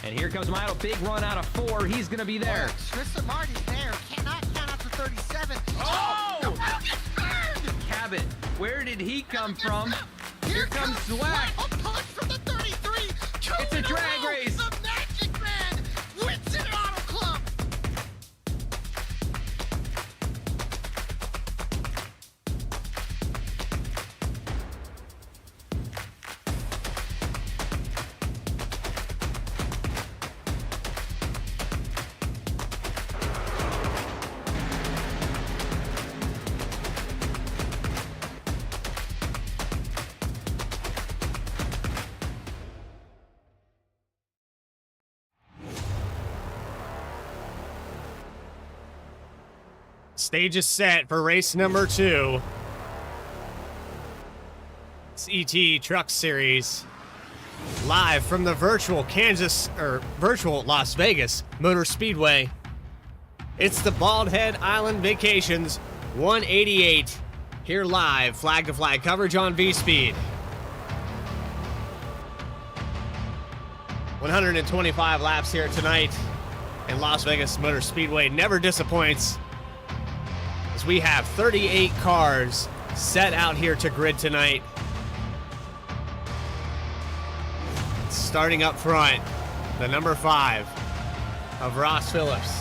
And here comes Milo, big run out of 4. He's going to be there. Tristan Marty's there. Cannot count out to 37. Oh! The road gets burned! Cabot, where did he come from? Here comes Swack. A punch from the 33. It's a drag race. The Magic Man wins it Auto Club. Stage is set for race number 2. It's ET Truck Series. Live from the virtual Las Vegas Motor Speedway. It's the Bald Head Island Vacations 188. Here live, flag to flag coverage on VSPEED. 125 laps here tonight. And Las Vegas Motor Speedway never disappoints. We have 38 cars set out here to grid tonight. Starting up front, the number 5 of Ross Phillips.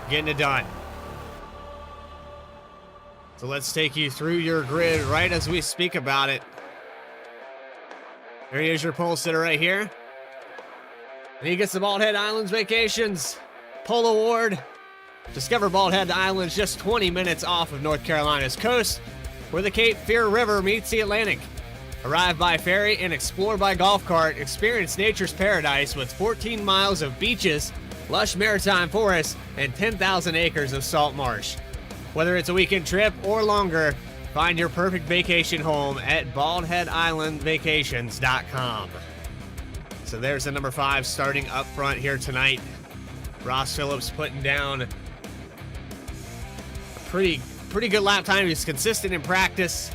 Getting it done. So let's take you through your grid right as we speak about it. There he is, your pole sitter right here. And he gets the Bald Head Islands Vacations Pole Award. Discover Bald Head Islands just 20 minutes off of North Carolina's coast, where the Cape Fear River meets the Atlantic. Arrive by ferry and explore by golf cart. Experience nature's paradise with 14 miles of beaches, lush maritime forests, and 10,000 acres of salt marsh. Whether it's a weekend trip or longer, find your perfect vacation home at baldheadislandvacations.com. So there's the number 5 starting up front here tonight. Ross Phillips putting down pretty good lap time. He's consistent in practice.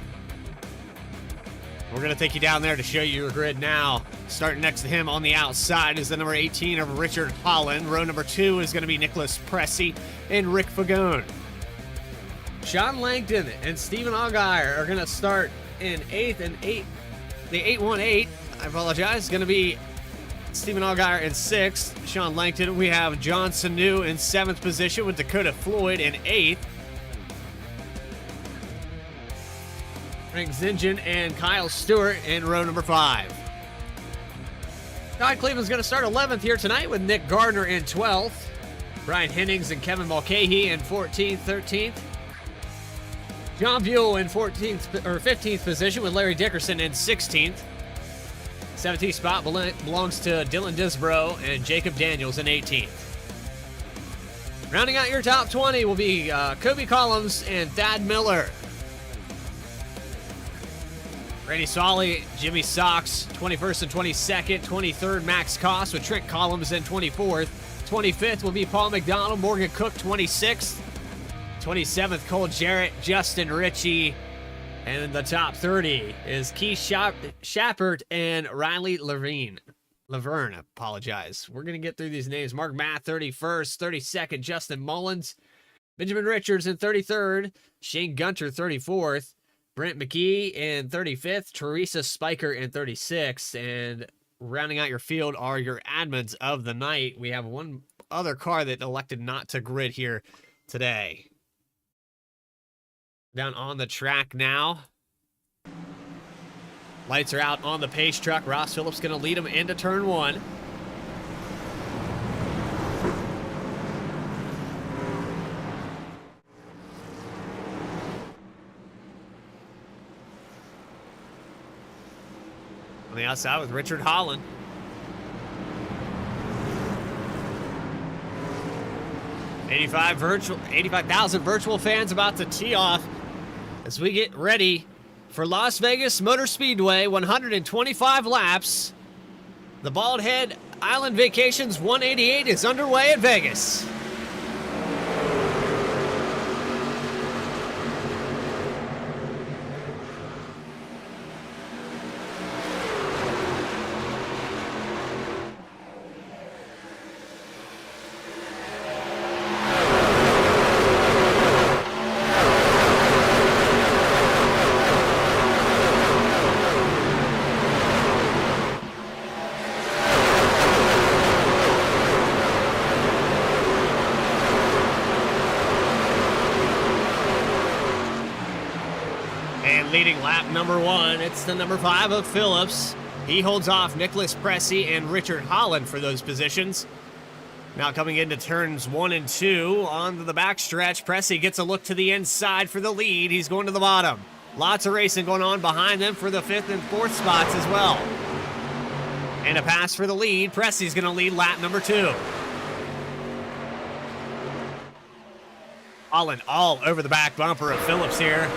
We're going to take you down there to show you your grid now. Starting next to him on the outside is the number 18 of Richard Holland. Row number 2 is going to be Nicholas Pressey and Rick Fagone. Sean Langton and Stephen Allgaier are going to start in 8th and 8. The 818, I apologize, is going to be Stephen Allgaier in 6th. Sean Langton. We have John Sanu in 7th position with Dakota Floyd in 8th. Frank Zingen and Kyle Stewart in row number 5. Todd Cleveland's going to start 11th here tonight with Nick Gardner in 12th. Brian Hennings and Kevin Mulcahy in 14th, 13th. John Buell in 15th position with Larry Dickerson in 16th. 17th spot belongs to Dylan Disbrow and Jacob Daniels in 18th. Rounding out your top 20 will be Kobe Collins and Thad Miller. Randy Solly, Jimmy Sox, 21st and 22nd. 23rd, Max Koss with Trent Collins in 24th. 25th will be Paul McDonald, Morgan Cook, 26th. 27th, Cole Jarrett, Justin Ritchie. And in the top 30 is Keith Shappert and Riley Laverne, apologize. We're going to get through these names. Mark Matt, 31st. 32nd, Justin Mullins. Benjamin Richards in 33rd. Shane Gunter, 34th. Brent McKee in 35th, Teresa Spiker in 36th, and rounding out your field are your admins of the night. We have one other car that elected not to grid here today. Down on the track now. Lights are out on the pace truck. Ross Phillips going to lead them into turn 1. On the outside with Richard Holland. $85,000 virtual fans about to tee off as we get ready for Las Vegas Motor Speedway. 125 laps. The Bald Head Island Vacations 188 is underway at Vegas. And leading lap number 1, it's the number 5 of Phillips. He holds off Nicholas Pressey and Richard Holland for those positions. Now coming into turns 1 and 2 onto the backstretch, Pressey gets a look to the inside for the lead. He's going to the bottom. Lots of racing going on behind them for the 5th and 4th spots as well. And a pass for the lead. Pressey's going to lead lap number 2. Holland all over the back bumper of Phillips here.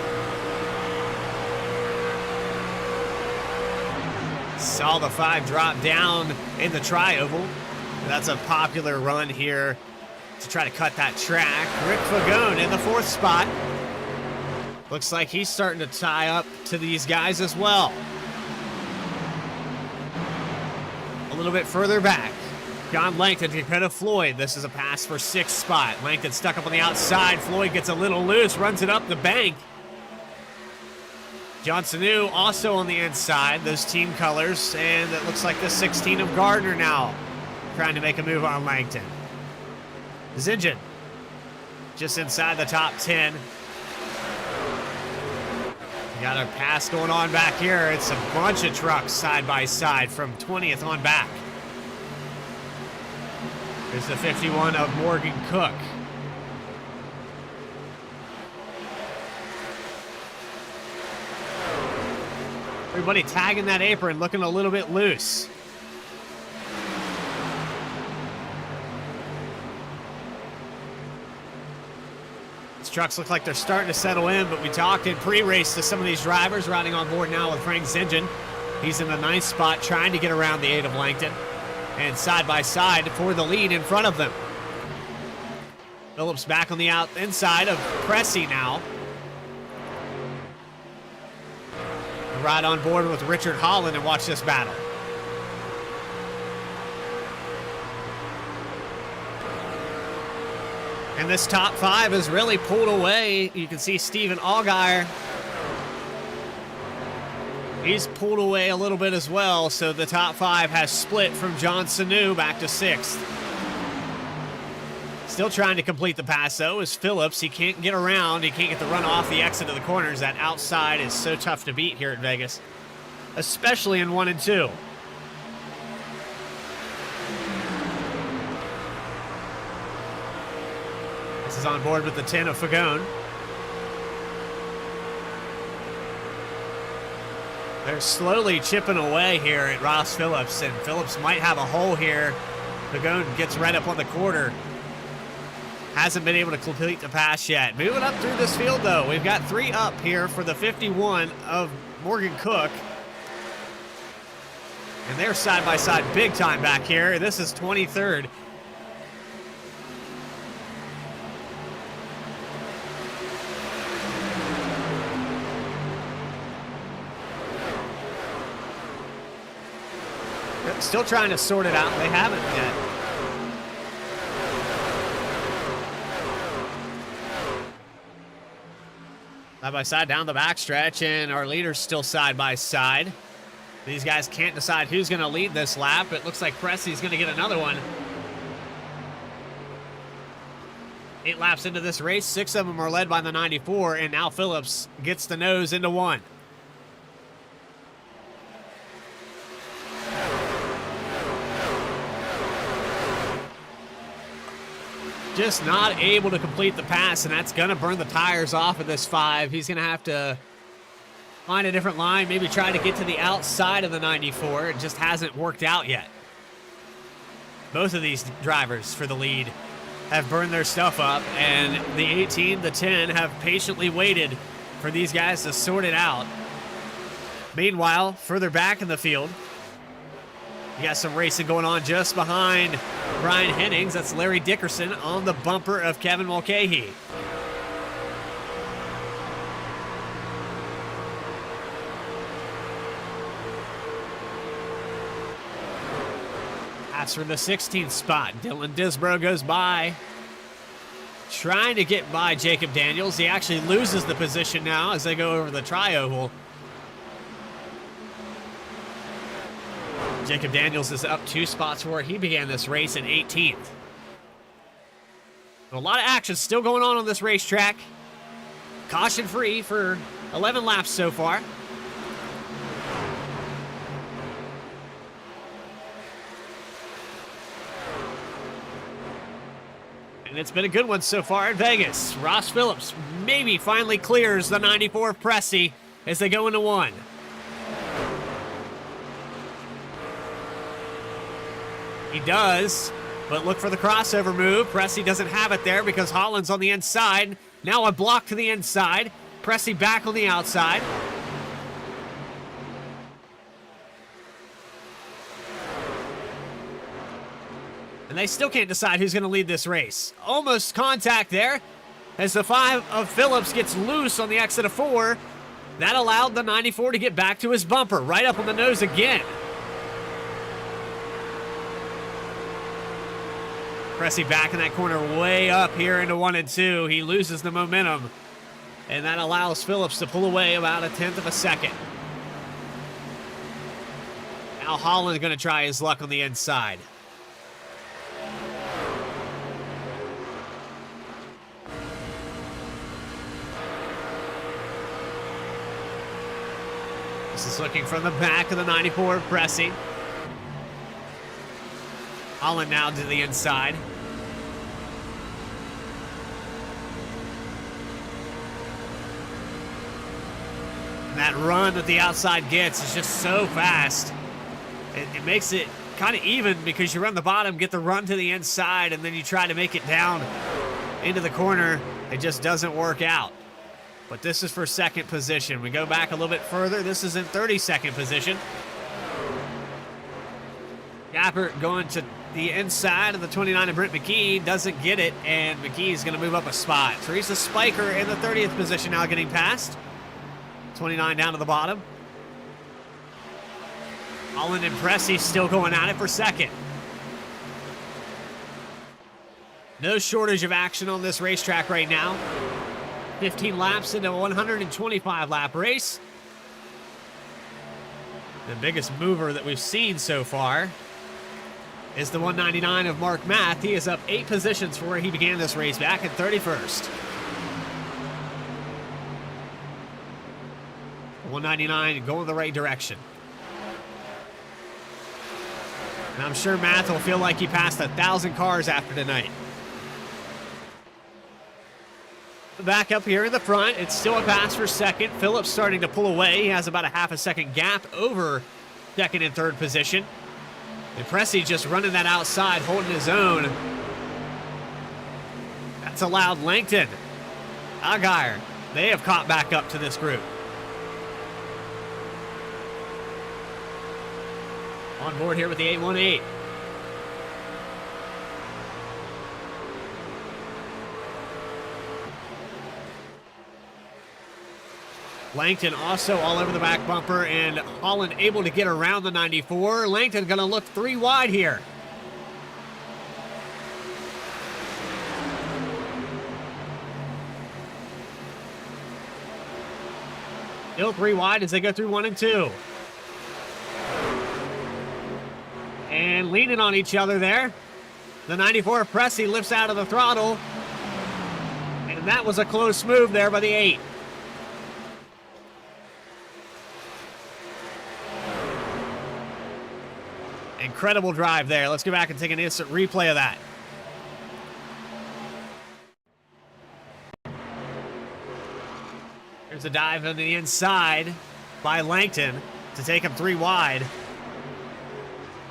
Saw the 5 drop down in the tri-oval. That's a popular run here to try to cut that track. Rick Fagone in the 4th spot. Looks like he's starting to tie up to these guys as well. A little bit further back. John Langton to Dakota Floyd. This is a pass for 6th spot. Langton stuck up on the outside. Floyd gets a little loose, runs it up the bank. Johnson New also on the inside, those team colors, and it looks like the 16 of Gardner now trying to make a move on Langton. Zingen just inside the top 10. You got a pass going on back here. It's a bunch of trucks side by side from 20th on back. There's the 51 of Morgan Cook. Everybody tagging that apron, looking a little bit loose. These trucks look like they're starting to settle in, but we talked in pre-race to some of these drivers riding on board now with Frank Zingen. He's in the 9th spot trying to get around the 8 of Langton. And side by side for the lead in front of them. Phillips back on the inside of Pressey now. Right on board with Richard Holland and watch this battle. And this top 5 is really pulled away. You can see Stephen Allgaier. He's pulled away a little bit as well, so the top 5 has split from John Sanu back to 6th. Still trying to complete the pass, though, is Phillips. He can't get around. He can't get the run off the exit of the corners. That outside is so tough to beat here at Vegas, especially in 1 and 2. This is on board with the 10 of Fagone. They're slowly chipping away here at Ross Phillips, and Phillips might have a hole here. Fagone gets right up on the quarter. Hasn't been able to complete the pass yet. Moving up through this field, though. We've got 3 up here for the 51 of Morgan Cook. And they're side by side big time back here. This is 23rd. Still trying to sort it out. They haven't yet. Side by side down the backstretch, and our leader's still side by side. These guys can't decide who's going to lead this lap. It looks like Pressey's going to get another one. 8 laps into this race, 6 of them are led by the 94, and now Phillips gets the nose into 1. Just not able to complete the pass, and that's going to burn the tires off of this 5. He's going to have to find a different line, maybe try to get to the outside of the 94. It just hasn't worked out yet. Both of these drivers for the lead have burned their stuff up, and the 18, the 10 have patiently waited for these guys to sort it out. Meanwhile, further back in the field, you got some racing going on just behind Brian Hennings. That's Larry Dickerson on the bumper of Kevin Mulcahy. That's for the 16th spot. Dylan Disbro goes by, trying to get by Jacob Daniels. He actually loses the position now as they go over the tri-oval. Jacob Daniels is up 2 spots where he began this race in 18th. A lot of action still going on this racetrack. caution free for 11 laps so far. And it's been a good one so far in Vegas. Ross Phillips maybe finally clears the 94 Pressey as they go into one. He does, but look for the crossover move. Pressey doesn't have it there because Holland's on the inside. Now a block to the inside. Pressey back on the outside. And they still can't decide who's going to lead this race. Almost contact there as the 5 of Phillips gets loose on the exit of 4. That allowed the 94 to get back to his bumper. Right up on the nose again. Pressey back in that corner way up here into 1 and 2. He loses the momentum. And that allows Phillips to pull away about 1/10 of a second. Now Holland going to try his luck on the inside. This is looking from the back of the 94 Pressey. Holland now to the inside. And that run that the outside gets is just so fast. It makes it kind of even because you run the bottom, get the run to the inside, and then you try to make it down into the corner. It just doesn't work out. But this is for second position. We go back a little bit further. This is in 32nd position. Gappert going to the inside of the 29 of Brent McKee. Doesn't get it, and McKee's going to move up a spot. Teresa Spiker in the 30th position now getting past. 29 down to the bottom. Holland and Pressey still going at it for second. No shortage of action on this racetrack right now. 15 laps into a 125-lap race. The biggest mover that we've seen so far is the 199 of Mark Math. He is up 8 positions from where he began this race back at 31st. 199 going the right direction. And I'm sure Math will feel like he passed 1,000 cars after tonight. Back up here in the front, it's still a pass for second. Phillips starting to pull away. He has about a half a second gap over second and third position. And Pressey just running that outside, holding his own. That's allowed Langton, Aguirre. They have caught back up to this group. On board here with the 818. Langton also all over the back bumper, and Holland able to get around the 94. Langton going to look 3 wide here. Still 3 wide as they go through 1 and 2. And leaning on each other there. The 94 Pressey lifts out of the throttle. And that was a close move there by the 8. Incredible drive there. Let's go back and take an instant replay of that. Here's a dive on the inside by Langton to take him 3 wide.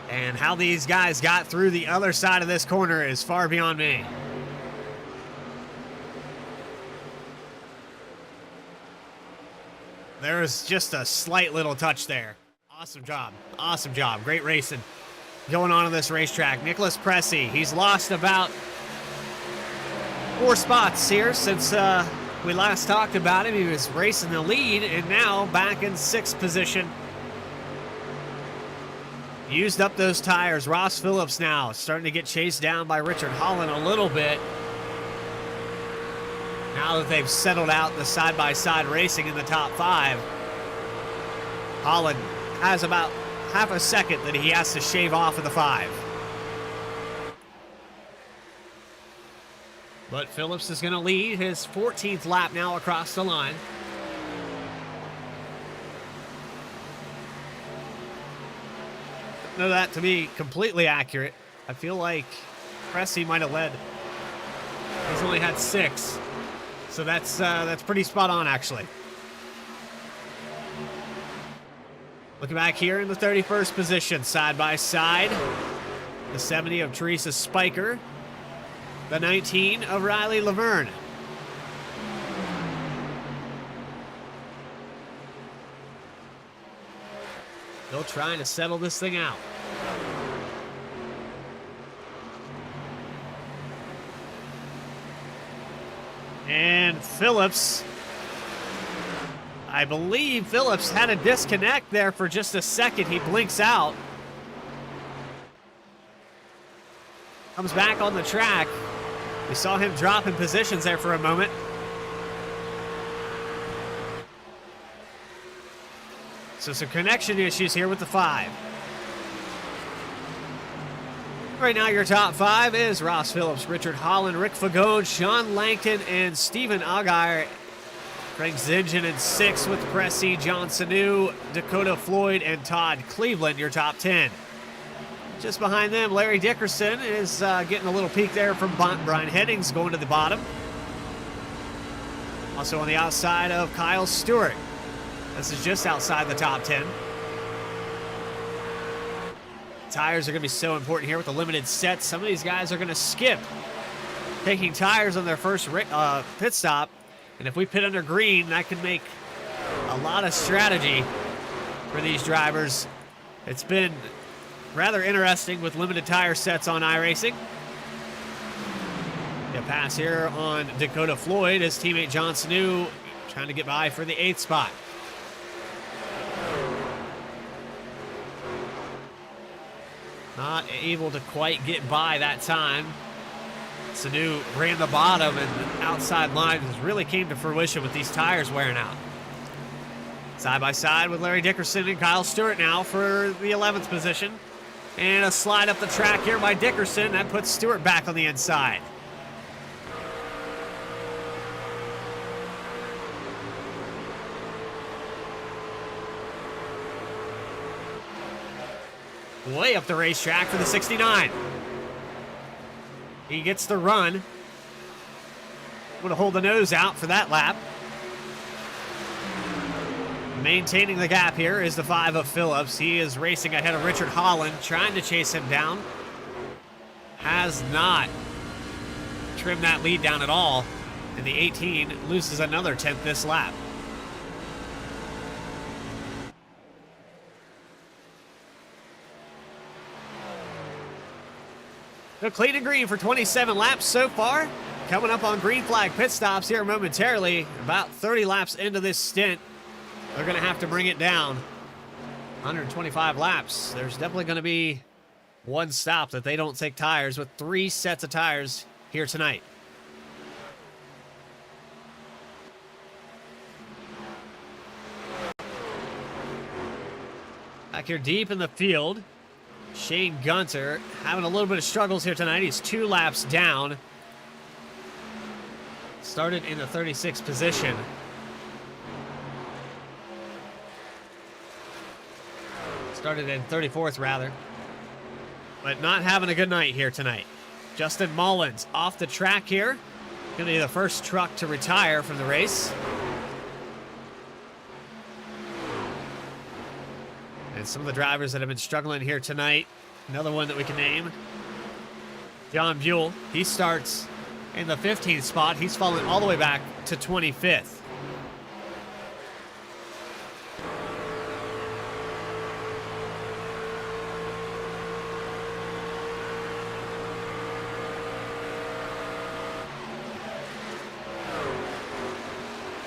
And how these guys got through the other side of this corner is far beyond me. There's just a slight little touch there. Awesome job. Awesome job. Great racing going on this racetrack. Nicholas Pressey, he's lost about 4 spots here since we last talked about him. He was racing the lead and now back in 6th position. Used up those tires. Ross Phillips now starting to get chased down by Richard Holland a little bit. Now that they've settled out the side-by-side racing in the top 5, Holland has about half a second that he has to shave off of the 5. But Phillips is going to lead his 14th lap now across the line. Know that to be completely accurate. I feel like Pressey might have led. He's only had 6. So that's pretty spot on, actually. Looking back here in the 31st position, side by side. The 70 of Teresa Spiker. The 19 of Riley Laverne. Still trying to settle this thing out. And Phillips, I believe Phillips had a disconnect there for just a second. He blinks out. Comes back on the track. We saw him drop in positions there for a moment. So some connection issues here with the 5. Right now your top 5 is Ross Phillips, Richard Holland, Rick Fagone, Sean Langton, and Stephen Aguirre. Craig Zingen in 6 with Pressey, John Sanu, Dakota Floyd, and Todd Cleveland, your top 10. Just behind them, Larry Dickerson is getting a little peek there from Brian Headings going to the bottom. Also on the outside of Kyle Stewart. This is just outside the top 10. Tires are going to be so important here with the limited sets. Some of these guys are going to skip taking tires on their first pit stop. And if we pit under green, that can make a lot of strategy for these drivers. It's been rather interesting with limited tire sets on iRacing. A pass here on Dakota Floyd. His teammate John Sanu trying to get by for the 8th spot. Not able to quite get by that time. Sanu ran the bottom, and the outside line really came to fruition with these tires wearing out. Side by side with Larry Dickerson and Kyle Stewart now for the 11th position. And a slide up the track here by Dickerson. That puts Stewart back on the inside. Way up the racetrack for the 69. He gets the run. Going to hold the nose out for that lap. Maintaining the gap here is the 5 of Phillips. He is racing ahead of Richard Holland, trying to chase him down. Has not trimmed that lead down at all. And the 18 loses another 10th this lap. So clean and green for 27 laps so far. Coming up on green flag pit stops here momentarily. About 30 laps into this stint. They're going to have to bring it down. 125 laps. There's definitely going to be one stop that they don't take tires with 3 sets of tires here tonight. Back here deep in the field, Shane Gunter having a little bit of struggles here tonight. He's 2 laps down. Started in the 36th position. Started in 34th, rather. But not having a good night here tonight. Justin Mullins off the track here. Going to be the first truck to retire from the race. And some of the drivers that have been struggling here tonight. Another one that we can name. John Buell. He starts in the 15th spot. He's fallen all the way back to 25th.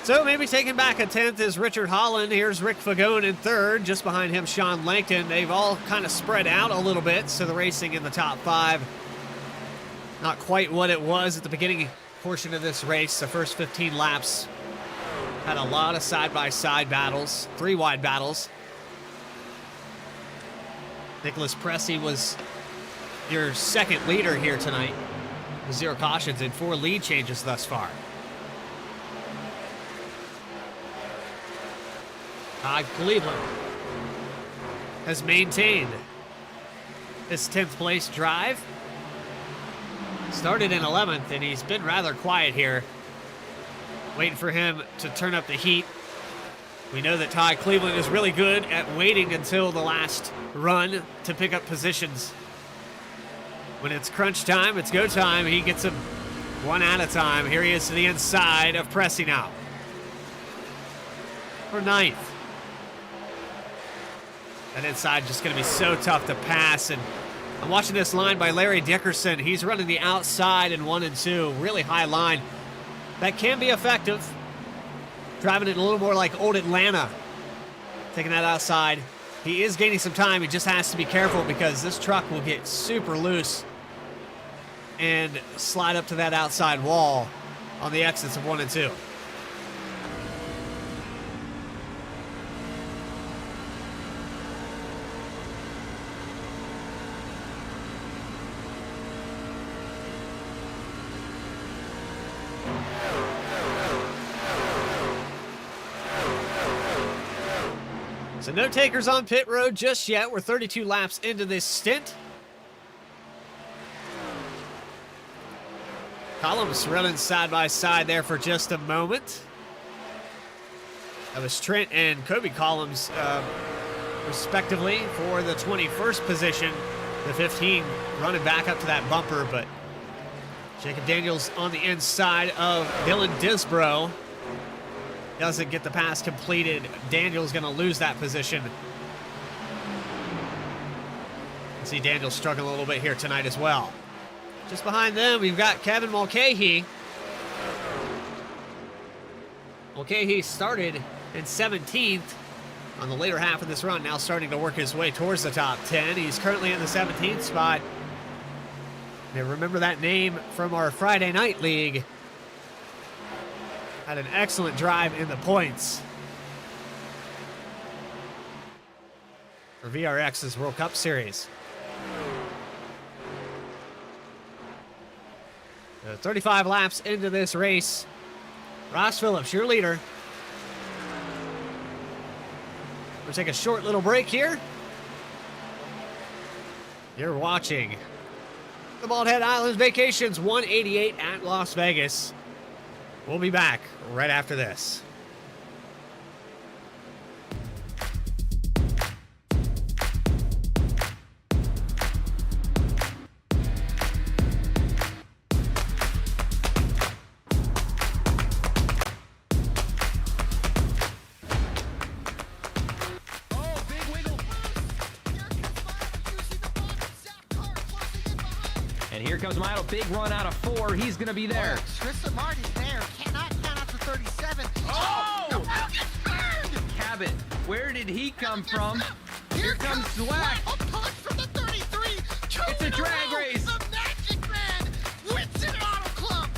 So maybe taking back a 10th is Richard Holland. Here's Rick Fagone in 3rd. Just behind him, Sean Langton. They've all kind of spread out a little bit, so the racing in the top 5. Not quite what it was at the beginning portion of this race. The first 15 laps had a lot of side-by-side battles, 3 wide battles. Nicholas Pressey was your second leader here tonight. 0 cautions and 4 lead changes thus far. Cleveland has maintained his 10th place drive. Started in 11th, and he's been rather quiet here. Waiting for him to turn up the heat. We know that Ty Cleveland is really good at waiting until the last run to pick up positions. When it's crunch time, it's go time, he gets them one at a time. Here he is to the inside of Pressy now. For 9th. That inside just going to be so tough to pass. And I'm watching this line by Larry Dickerson. He's running the outside in 1 and 2. Really high line. That can be effective. Driving it a little more like old Atlanta. Taking that outside. He is gaining some time. He just has to be careful because this truck will get super loose and slide up to that outside wall on the exits of 1 and 2. So no takers on pit road just yet. We're 32 laps into this stint. Collins running side by side there for just a moment. That was Trent and Kobe Collins, respectively, for the 21st position. The 15 running back up to that bumper, but Jacob Daniels on the inside of Dylan Disbro. Doesn't get the pass completed. Daniels going to lose that position. You see Daniels struggling a little bit here tonight as well. Just behind them, we've got Kevin Mulcahy. Mulcahy started in 17th on the later half of this run, now starting to work his way towards the top 10. He's currently in the 17th spot. Now remember that name from our Friday Night League. Had an excellent drive in the points for VRX's World Cup Series. 35 laps into this race. Ross Phillips, your leader. We'll take a short little break here. You're watching the Bald Head Islands Vacations 188 at Las Vegas. We'll be back right after this. And here comes Milo, big run out of 4. He's going to be there. Tristan Martin's there. Cannot count out to 37. Oh! No, gets burned! Cabot, where did he come from? Here comes Swack. Swack. A punch from the 33. It's a drag race. The Magic Man wins it Auto Club.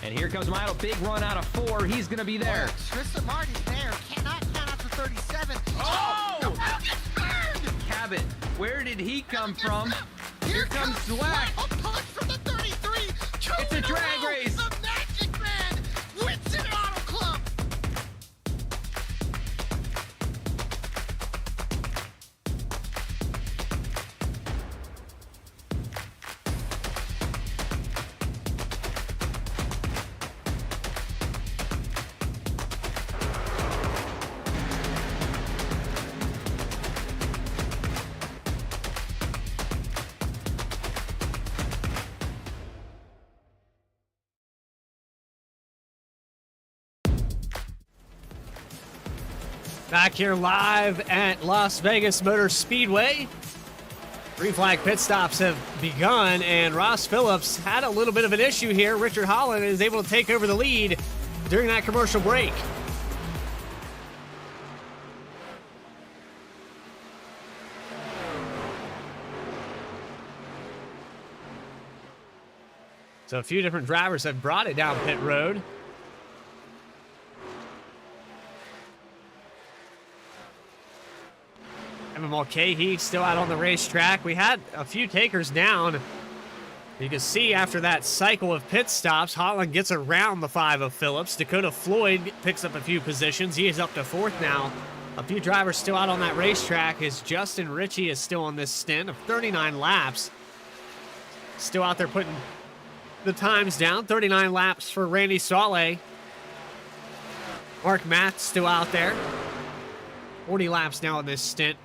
And here comes Milo, big run out of 4. He's going to be there. Tristan Martin's there. Cannot count out to 37. Oh! No, gets burned! Cabot, where did he come from? Here comes Swack. A punch from the 33. It's a drag race. The Magic Man wins it Auto Club. Back here live at Las Vegas Motor Speedway. Green flag pit stops have begun, and Ross Phillips had a little bit of an issue here. Richard Holland is able to take over the lead during that commercial break. So a few different drivers have brought it down pit road. Evan Mulcahy still out on the racetrack. We had a few takers down. You can see after that cycle of pit stops, Holland gets around the 5 of Phillips. Dakota Floyd picks up a few positions. He is up to 4th now. A few drivers still out on that racetrack as Justin Ritchie is still on this stint of 39 laps. Still out there putting the times down. 39 laps for Randy Saleh. Mark Math still out there. 40 laps now in this stint.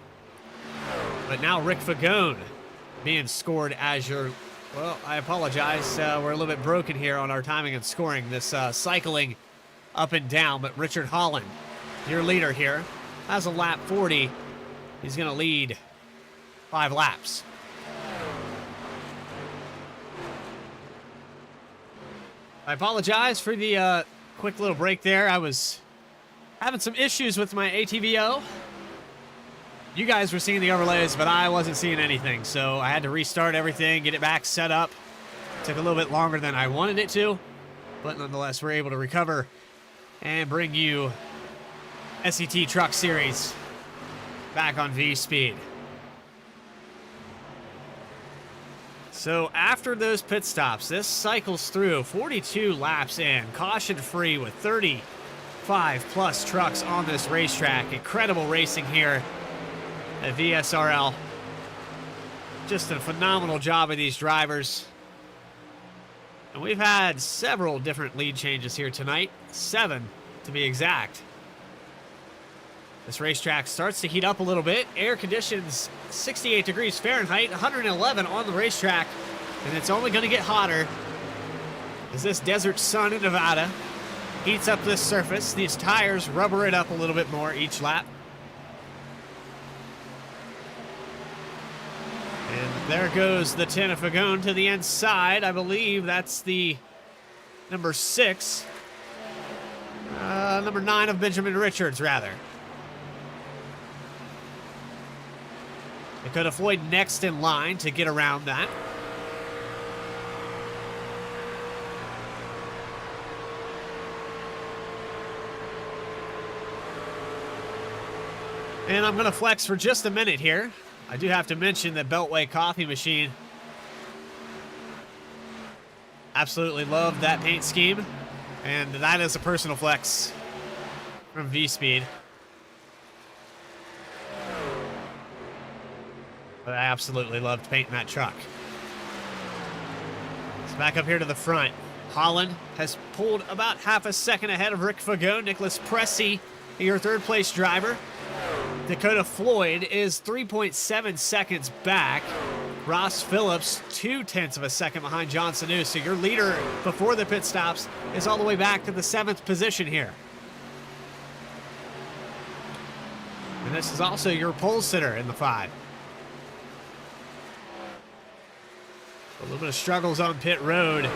But now Rick Fagone being scored as your... Well, I apologize. We're a little bit broken here on our timing and scoring. This cycling up and down. But Richard Holland, your leader here, has a lap 40. He's going to lead 5 laps. I apologize for the quick little break there. I was having some issues with my ATVO. You guys were seeing the overlays, but I wasn't seeing anything. So I had to restart everything, get it back set up. Took a little bit longer than I wanted it to. But nonetheless, we're able to recover and bring you SET Truck Series back on VSPEED. So after those pit stops, this cycles through 42 laps in, caution-free with 35-plus trucks on this racetrack. Incredible racing here at VSRL. Just a phenomenal job of these drivers. And we've had several different lead changes here tonight. 7 to be exact. This racetrack starts to heat up a little bit. Air conditions 68 degrees Fahrenheit, 111 on the racetrack. And it's only going to get hotter as this desert sun in Nevada heats up this surface. These tires rubber it up a little bit more each lap. And there goes the 10 of Fagone to the inside. I believe that's the number 6. Number 9 of Benjamin Richards, rather. Dakota Floyd next in line to get around that. And I'm going to flex for just a minute here. I do have to mention that Beltway Coffee Machine. Absolutely love that paint scheme. And that is a personal flex from VSPEED. But I absolutely loved painting that truck. So back up here to the front. Holland has pulled about half a second ahead of Rick Fagone. Nicholas Pressey, your third place driver. Dakota Floyd is 3.7 seconds back. Ross Phillips, 0.2 of a second behind John Sanu. So your leader before the pit stops is all the way back to the 7th position here. And this is also your pole sitter in the 5. A little bit of struggles on pit road.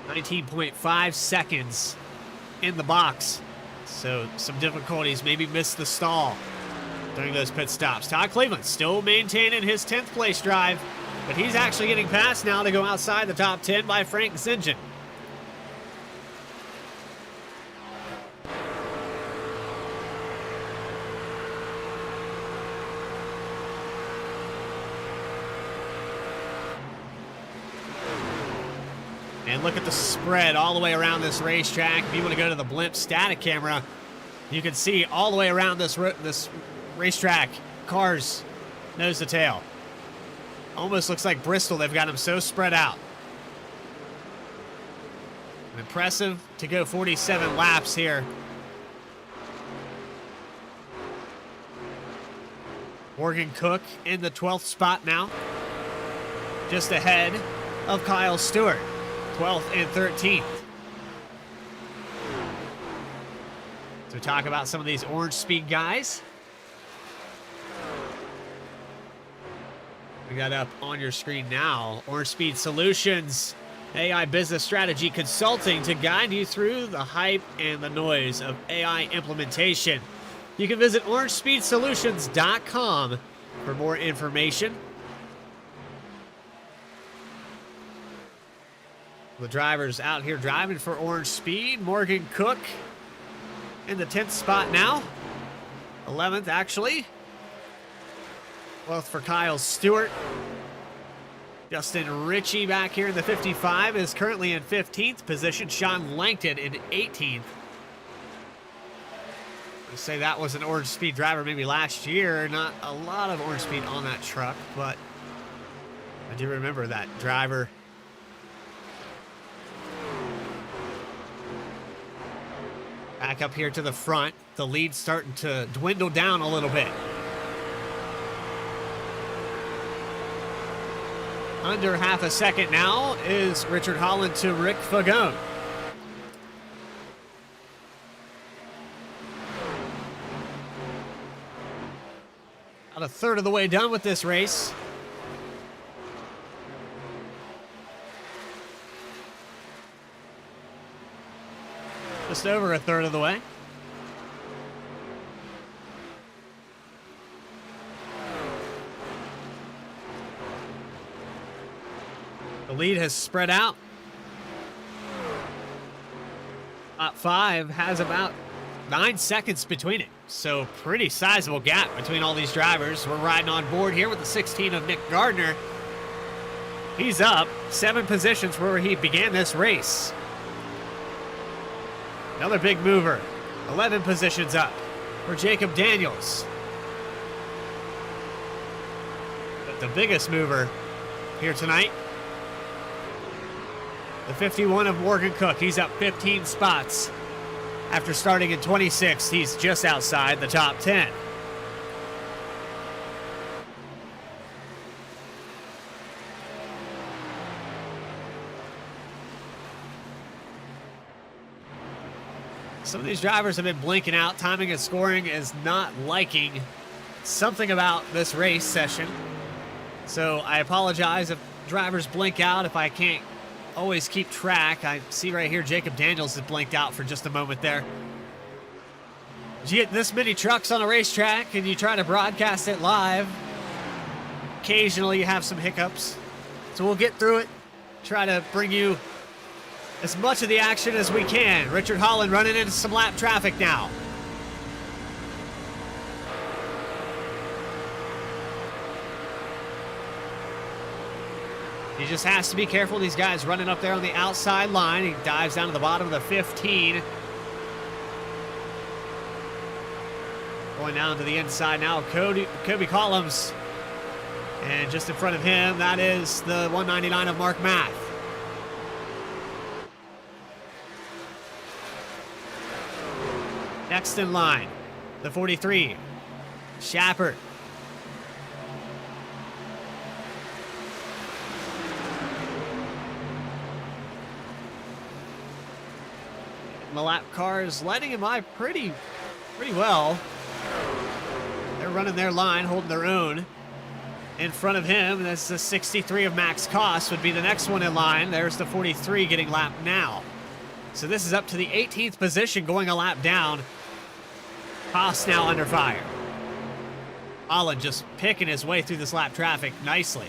19.5 seconds in the box. So some difficulties, maybe missed the stall during those pit stops. Todd Cleveland still maintaining his 10th place drive, but he's actually getting passed now to go outside the top 10 by Frank Zingen. And look at the spread all the way around this racetrack. If you want to go to the blimp static camera, you can see all the way around this racetrack, cars nose to tail. Almost looks like Bristol. They've got them so spread out. Impressive to go 47 laps here. Morgan Cook in the 12th spot now. Just ahead of Kyle Stewart. 12th and 13th. So talk about some of these Orange Speed guys. We got up on your screen now. Orange Speed Solutions, AI business strategy consulting to guide you through the hype and the noise of AI implementation. You can visit orangespeedsolutions.com for more information. The drivers out here driving for Orange Speed. Morgan Cook in the 10th spot now. 11th, actually. 12th for Kyle Stewart. Justin Ritchie back here in the 55 is currently in 15th position. Sean Langton in 18th. I say that was an Orange Speed driver maybe last year. Not a lot of Orange Speed on that truck, but I do remember that driver. Back up here to the front. The lead's starting to dwindle down a little bit. Under half a second now is Richard Holland to Rick Fagone. About a third of the way done with this race. Just over a third of the way. The lead has spread out. Top 5 has about 9 seconds between it. So pretty sizable gap between all these drivers. We're riding on board here with the 16 of Nick Gardner. He's up 7 positions where he began this race. Another big mover, 11 positions up for Jacob Daniels. But the biggest mover here tonight, the 51 of Morgan Cook. He's up 15 spots. After starting in 26th, he's just outside the top 10. Some of these drivers have been blinking out. Timing and scoring is not liking something about this race session. So I apologize if drivers blink out, if I can't always keep track. I see right here Jacob Daniels has blinked out for just a moment there. You get this many trucks on a racetrack and you try to broadcast it live. Occasionally you have some hiccups. So we'll get through it. Try to bring you as much of the action as we can. Richard Holland running into some lap traffic now. He just has to be careful. These guys running up there on the outside line. He dives down to the bottom of the 15. Going down to the inside now, Kobe Collins. And just in front of him, that is the 199 of Mark Math. Next in line, the 43, Shepard. The lap cars letting him by pretty well. They're running their line, holding their own. In front of him, that's the 63 of Max Koss would be the next one in line. There's the 43 getting lapped now. So this is up to the 18th position, going a lap down. Koss now under fire. Holland just picking his way through this lap traffic nicely.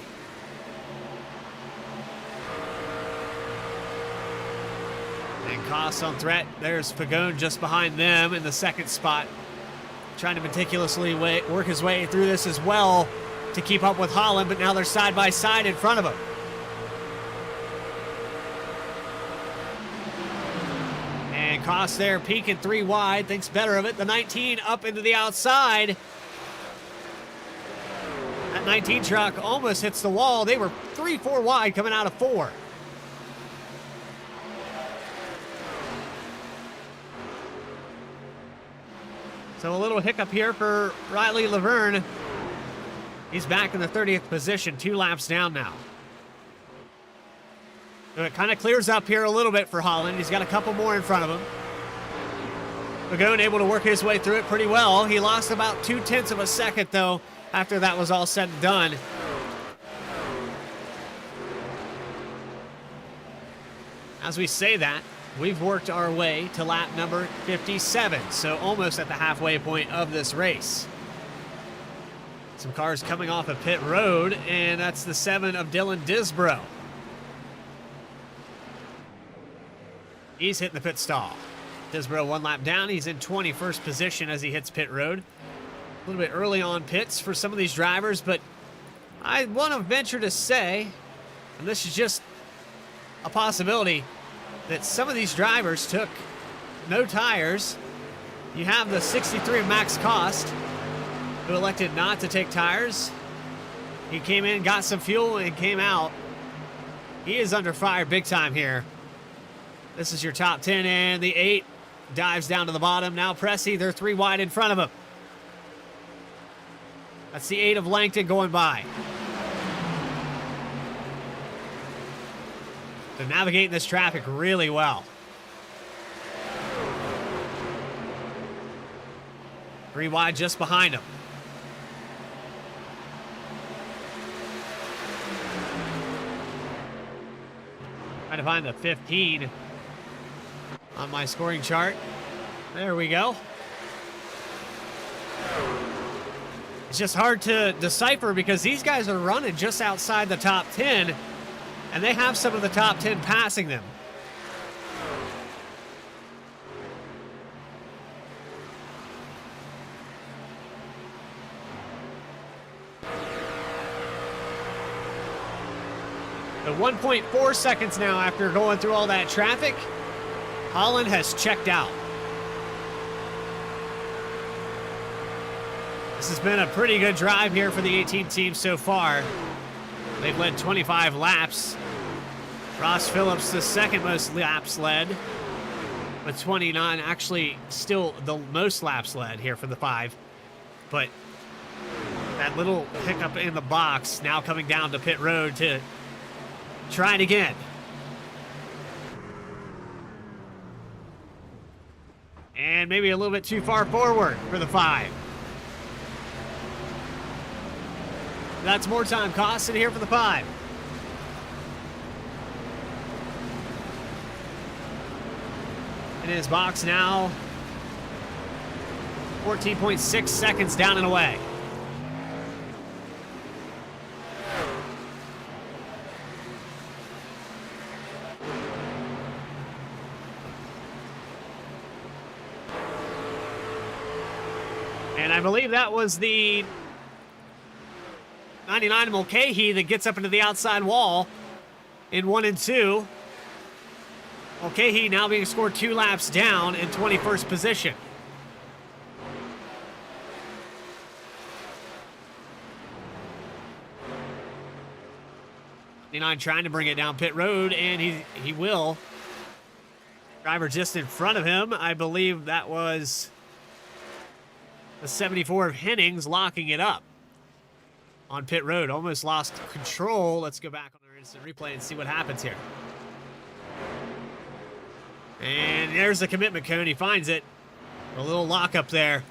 And Koss on threat. There's Fagone just behind them in the second spot. Trying to meticulously work his way through this as well to keep up with Holland, but now they're side by side in front of him. And Koss there peeking 3 wide, thinks better of it. The 19 up into the outside. That 19 truck almost hits the wall. They were 3-4 wide coming out of 4. So a little hiccup here for Riley Laverne. He's back in the 30th position, 2 laps down now. So it kind of clears up here a little bit for Holland. He's got a couple more in front of him. Magone able to work his way through it pretty well. He lost about 0.2 of a second, though, after that was all said and done. As we say that, we've worked our way to lap number 57, so almost at the halfway point of this race. Some cars coming off of pit road, and that's the 7 of Dylan Disbro. He's hitting the pit stall. Disbro 1 lap down. He's in 21st position as he hits pit road. A little bit early on pits for some of these drivers, but I want to venture to say, and this is just a possibility, that some of these drivers took no tires. You have the 63 of Max Cost, who elected not to take tires. He came in, got some fuel, and came out. He is under fire big time here. This is your top 10, and the 8 dives down to the bottom. Now Pressey, they're 3 wide in front of him. That's the 8 of Langton going by. They're navigating this traffic really well. 3 wide just behind him. Trying to find the 15 on my scoring chart. There we go. It's just hard to decipher because these guys are running just outside the top 10, and they have some of the top 10 passing them. The 1.4 seconds now after going through all that traffic, Holland has checked out. This has been a pretty good drive here for the 18 team so far. They've led 25 laps. Ross Phillips, the second most laps led, with 29. Actually, still the most laps led here for the 5. But that little hiccup in the box now coming down to pit road to try it again. And maybe a little bit too far forward for the 5. That's more time costing here for the 5. In his box now, 14.6 seconds down and away. And I believe that was the 99 Mulcahy that gets up into the outside wall in 1 and 2. Mulcahy now being scored 2 laps down in 21st position. Trying to bring it down pit road, and he will. Driver just in front of him. I believe that was the 74 of Hennings locking it up on pit road. Almost lost control. Let's go back on our instant replay and see what happens here. And there's the commitment cone. He finds it. A little lockup there.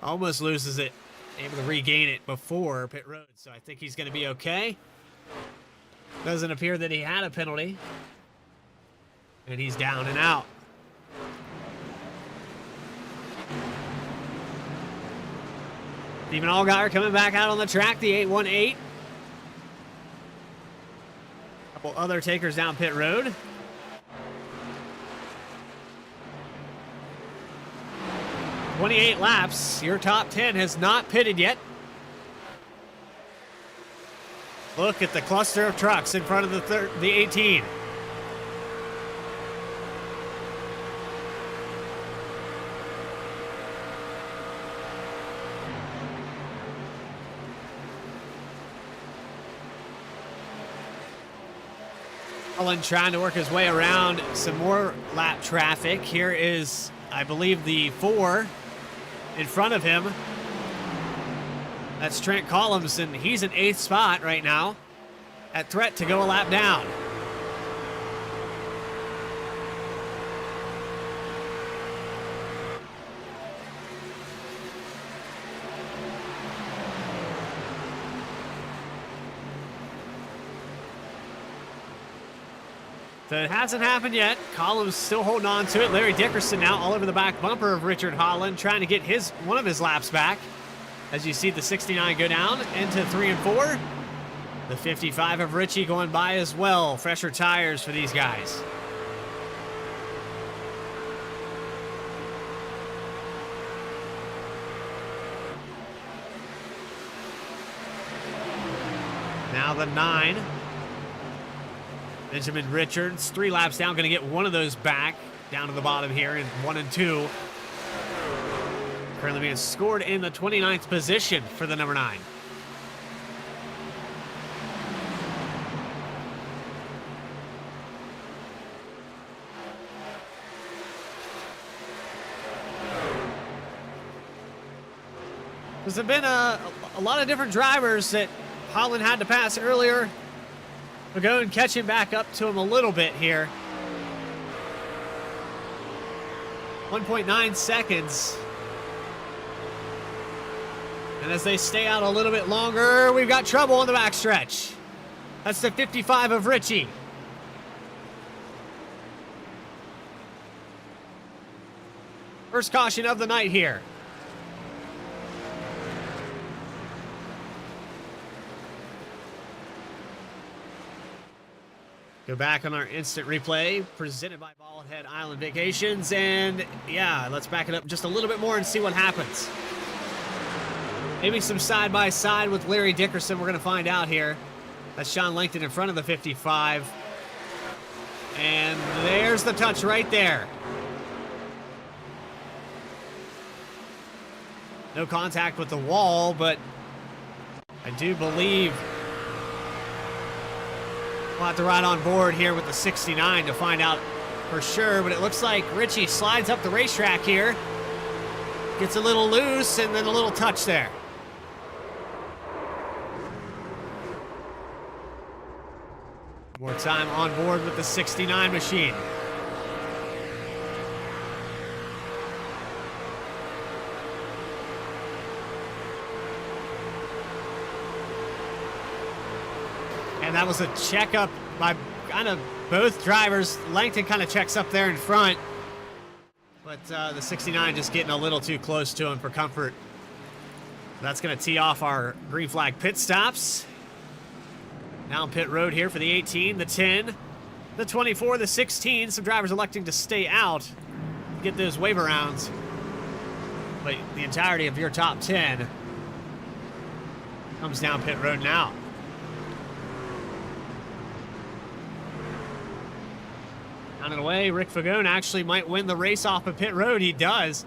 Almost loses it. Able to regain it before pit road. So I think he's going to be okay. Doesn't appear that he had a penalty. And he's down and out. Stephen Allgaier coming back out on the track, the 818. A couple other takers down pit road. "28 laps. Your top 10 has not pitted yet. Look at the cluster of trucks in front of the 18. Holland trying to work his way around some more lap traffic. Here is, I believe, the 4 in front of him. That's Trent Collins, and he's in 8th spot right now at threat to go a lap down. So it hasn't happened yet. Collins still holding on to it. Larry Dickerson now all over the back bumper of Richard Holland, trying to get one of his laps back. As you see the 69 go down into 3 and 4. The 55 of Richie going by as well. Fresher tires for these guys. Now the 9. Benjamin Richards, 3 laps down, going to get one of those back down to the bottom here in 1 and 2. Currently being scored in the 29th position for the number 9. There's been a lot of different drivers that Holland had to pass earlier. We'll go and catch him back up to him a little bit here. 1.9 seconds. And as they stay out a little bit longer, we've got trouble on the backstretch. That's the 55 of Richie. First caution of the night here. Go back on our instant replay presented by Bald Head Island Vacations. And yeah, let's back it up just a little bit more and see what happens. Maybe some side-by-side with Larry Dickerson. We're going to find out here. That's Sean Langton in front of the 55. And there's the touch right there. No contact with the wall, but I do believe we'll have to ride on board here with the 69 to find out for sure. But it looks like Richie slides up the racetrack here. Gets a little loose and then a little touch there. More time on board with the 69 machine. And that was a checkup by kind of both drivers. Langton kind of checks up there in front. But the 69 just getting a little too close to him for comfort. That's going to tee off our green flag pit stops. Now on pit road here for the 18, the 10, the 24, the 16. Some drivers electing to stay out, get those waiver rounds. But the entirety of your top 10 comes down pit road now. On and away, Rick Fagone actually might win the race off of pit road. He does.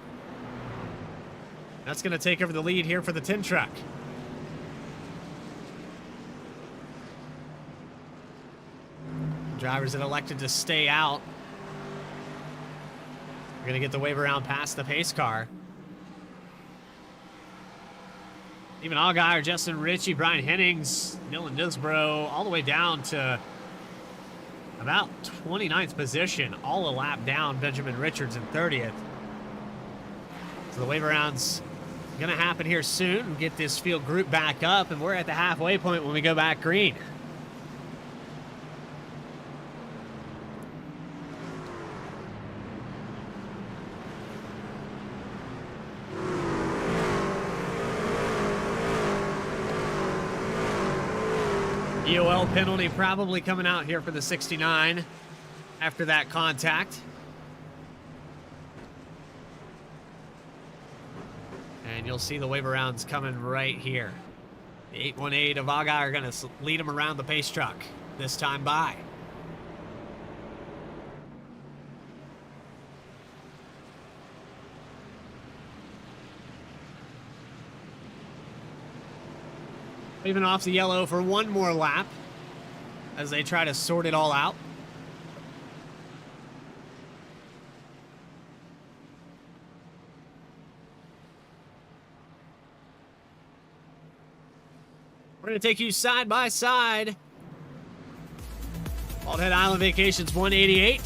That's going to take over the lead here for the 10 truck. Drivers that elected to stay out are going to get the wave around past the pace car. Even Allgaier, Justin Ritchie, Brian Hennings, Dylan Disbro, all the way down to about 29th position, all a lap down. Benjamin Richards in 30th. So the wave around's going to happen here soon. Get this field group back up, and we're at the halfway point when we go back green. EOL penalty probably coming out here for the 69 after that contact. And you'll see the wave arounds coming right here. The 818 of Allgaier are going to lead them around the pace truck this time by. Leaving off the yellow for one more lap as they try to sort it all out. We're going to take you side by side. Bald Head Island Vacations 188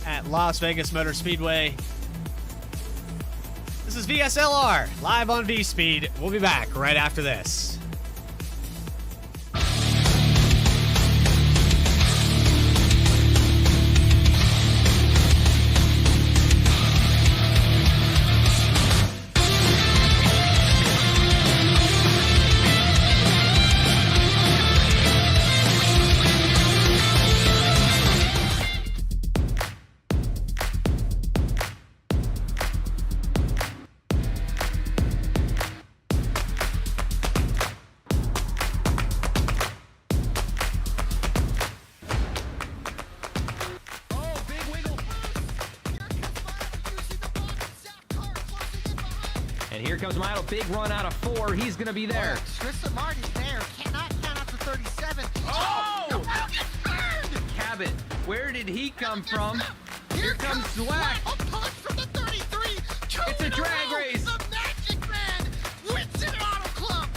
at Las Vegas Motor Speedway. This is VSLR live on VSPEED. We'll be back right after this. And here comes Milo, big run out of 4. He's going to be there. Tristan Martin there cannot count out to 37. Oh! The Mile gets burned! Cabot, where did he come from? Here comes Swack. A punch from the 33. It's a drag race. The Magic Man wins it Auto Club.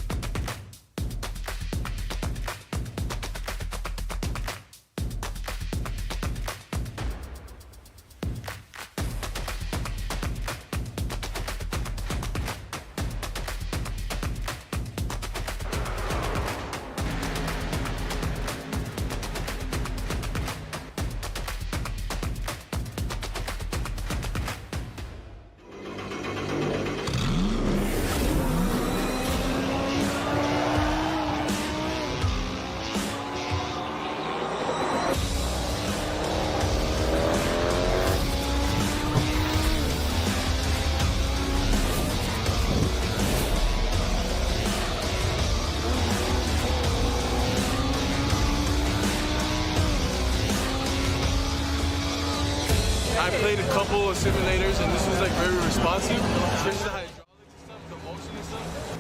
I played a couple of simulators and this was like very responsive, especially the hydraulics and stuff, the motion and stuff.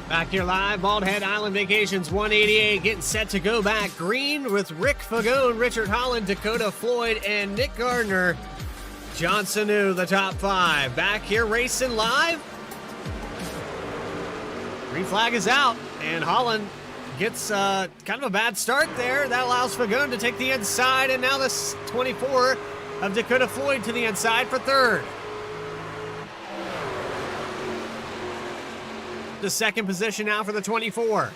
Back here live, Bald Head Island Vacations 188 getting set to go back green with Rick Fagone, Richard Holland, Dakota Floyd, and Nick Gardner. Johnson New, the top 5. Back here racing live. Green flag is out, and Holland gets kind of a bad start there. That allows Fagone to take the inside, and now this 24 of Dakota Floyd to the inside for 3rd. The 2nd position now for the 24.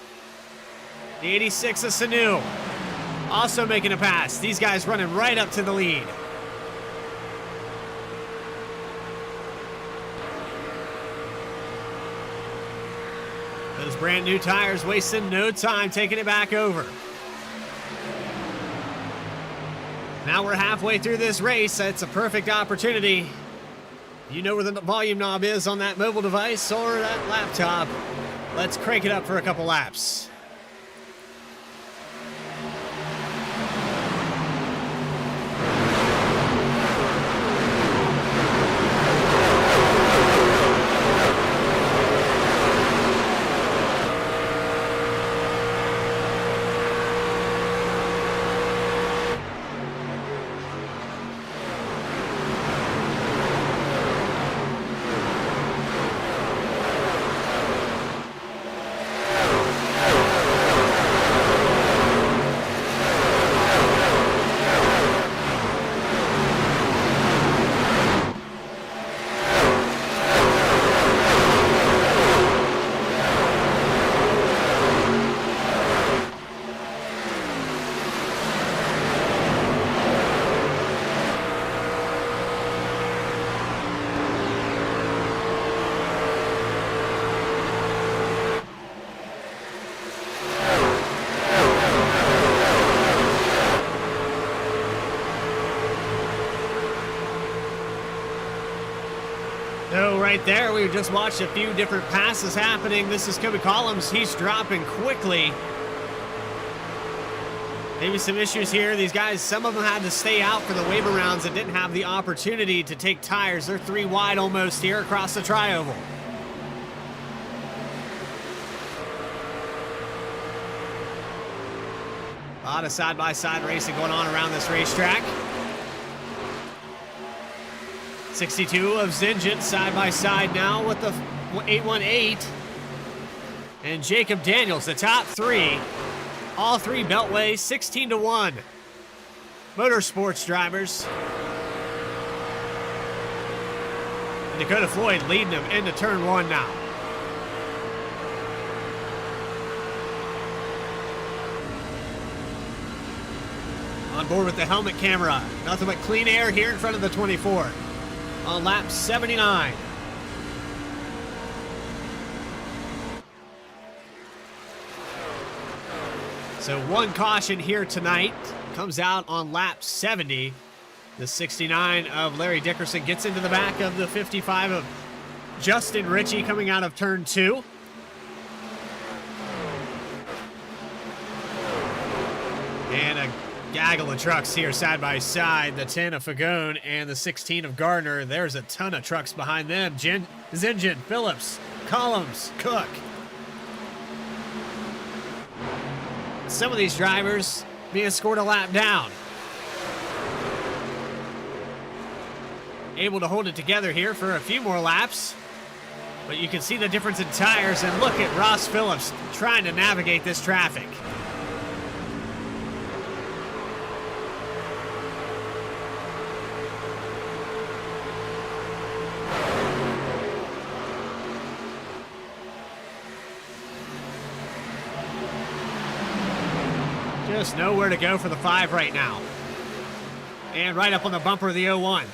The 86 of Sanu. Also making a pass. These guys running right up to the lead. Those brand new tires wasting no time taking it back over. Now we're halfway through this race. It's a perfect opportunity. You know where the volume knob is on that mobile device or that laptop. Let's crank it up for a couple laps. So right there, we just watched a few different passes happening. This is Kobe Collins. He's dropping quickly. Maybe some issues here. These guys, some of them had to stay out for the waiver rounds and didn't have the opportunity to take tires. They're 3 wide almost here across the tri-oval. A lot of side-by-side racing going on around this racetrack. 62 of Zingent side-by-side now with the 818. And Jacob Daniels, the top 3. All 3 Beltway, 16-1. Motorsports drivers. And Dakota Floyd leading them into turn 1 now. On board with the helmet camera. Nothing but clean air here in front of the 24. On lap 79. So 1 caution here tonight. Comes out on lap 70. The 69 of Larry Dickerson gets into the back of the 55 of Justin Ritchie coming out of turn 2. And a Gaggle of trucks here side by side. The 10 of Fagone and the 16 of Gardner. There's a ton of trucks behind them. Zingen, Phillips, Collins, Cook. Some of these drivers being scored a lap down. Able to hold it together here for a few more laps. But you can see the difference in tires, and look at Ross Phillips trying to navigate this traffic. Just nowhere to go for the 5 right now. And right up on the bumper of the 01.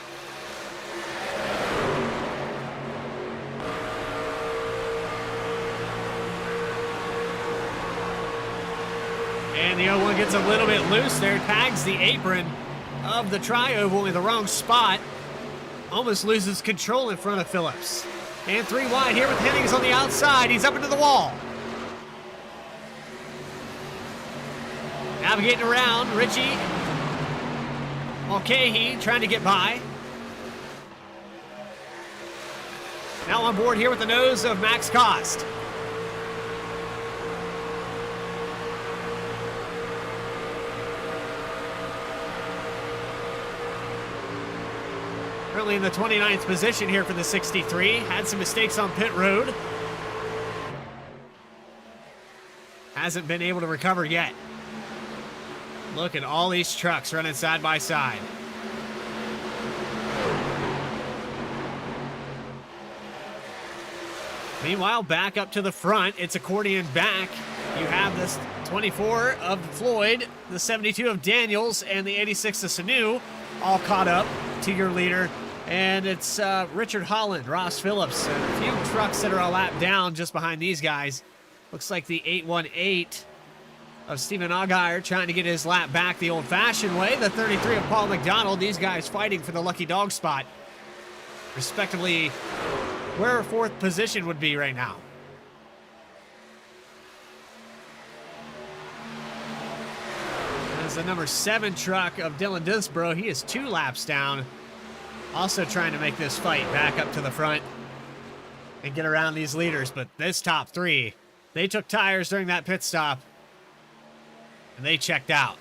And the 01 gets a little bit loose there, tags the apron of the tri-oval in the wrong spot. Almost loses control in front of Phillips. And 3 wide here with Hennings on the outside. He's up into the wall. Navigating around, Richie Mulcahy trying to get by. Now on board here with the nose of Max Cost. Currently in the 29th position here for the 63. Had some mistakes on pit road. Hasn't been able to recover yet. Look at all these trucks running side by side. Meanwhile, back up to the front, it's accordion back. You have this 24 of Floyd, the 72 of Daniels, and the 86 of Sanu, all caught up to your leader. And it's Richard Holland, Ross Phillips, and a few trucks that are a lap down just behind these guys. Looks like the 818 of Stephen Aguirre trying to get his lap back the old-fashioned way. The 33 of Paul McDonald. These guys fighting for the lucky dog spot, respectively, where 4th position would be right now. There's the number 7 truck of Dylan Disbro. He is 2 laps down. Also trying to make this fight back up to the front and get around these leaders. But this top 3, they took tires during that pit stop, and they checked out.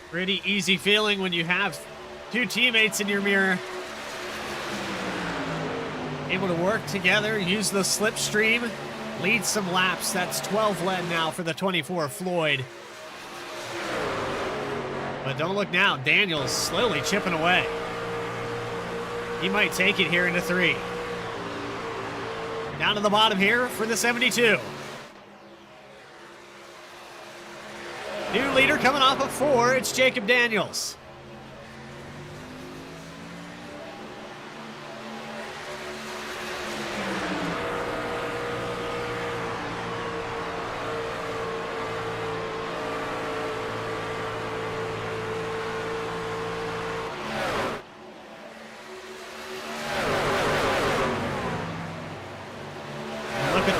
Pretty easy feeling when you have 2 teammates in your mirror. Able to work together, use the slipstream, lead some laps. That's 12 led now for the 24 Floyd. But don't look now, Daniels slowly chipping away. He might take it here into 3. Down to the bottom here for the 72. New leader coming off of 4, it's Jacob Daniels.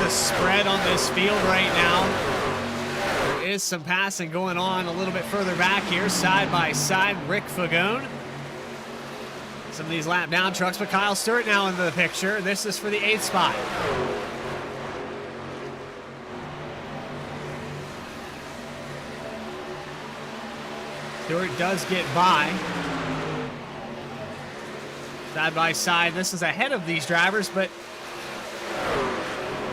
Spread on this field right now. There is some passing going on a little bit further back here, side by side. Rick Fagone. Some of these lap down trucks, but Kyle Stewart now into the picture. This is for the 8th spot. Stewart does get by. Side by side, this is ahead of these drivers, but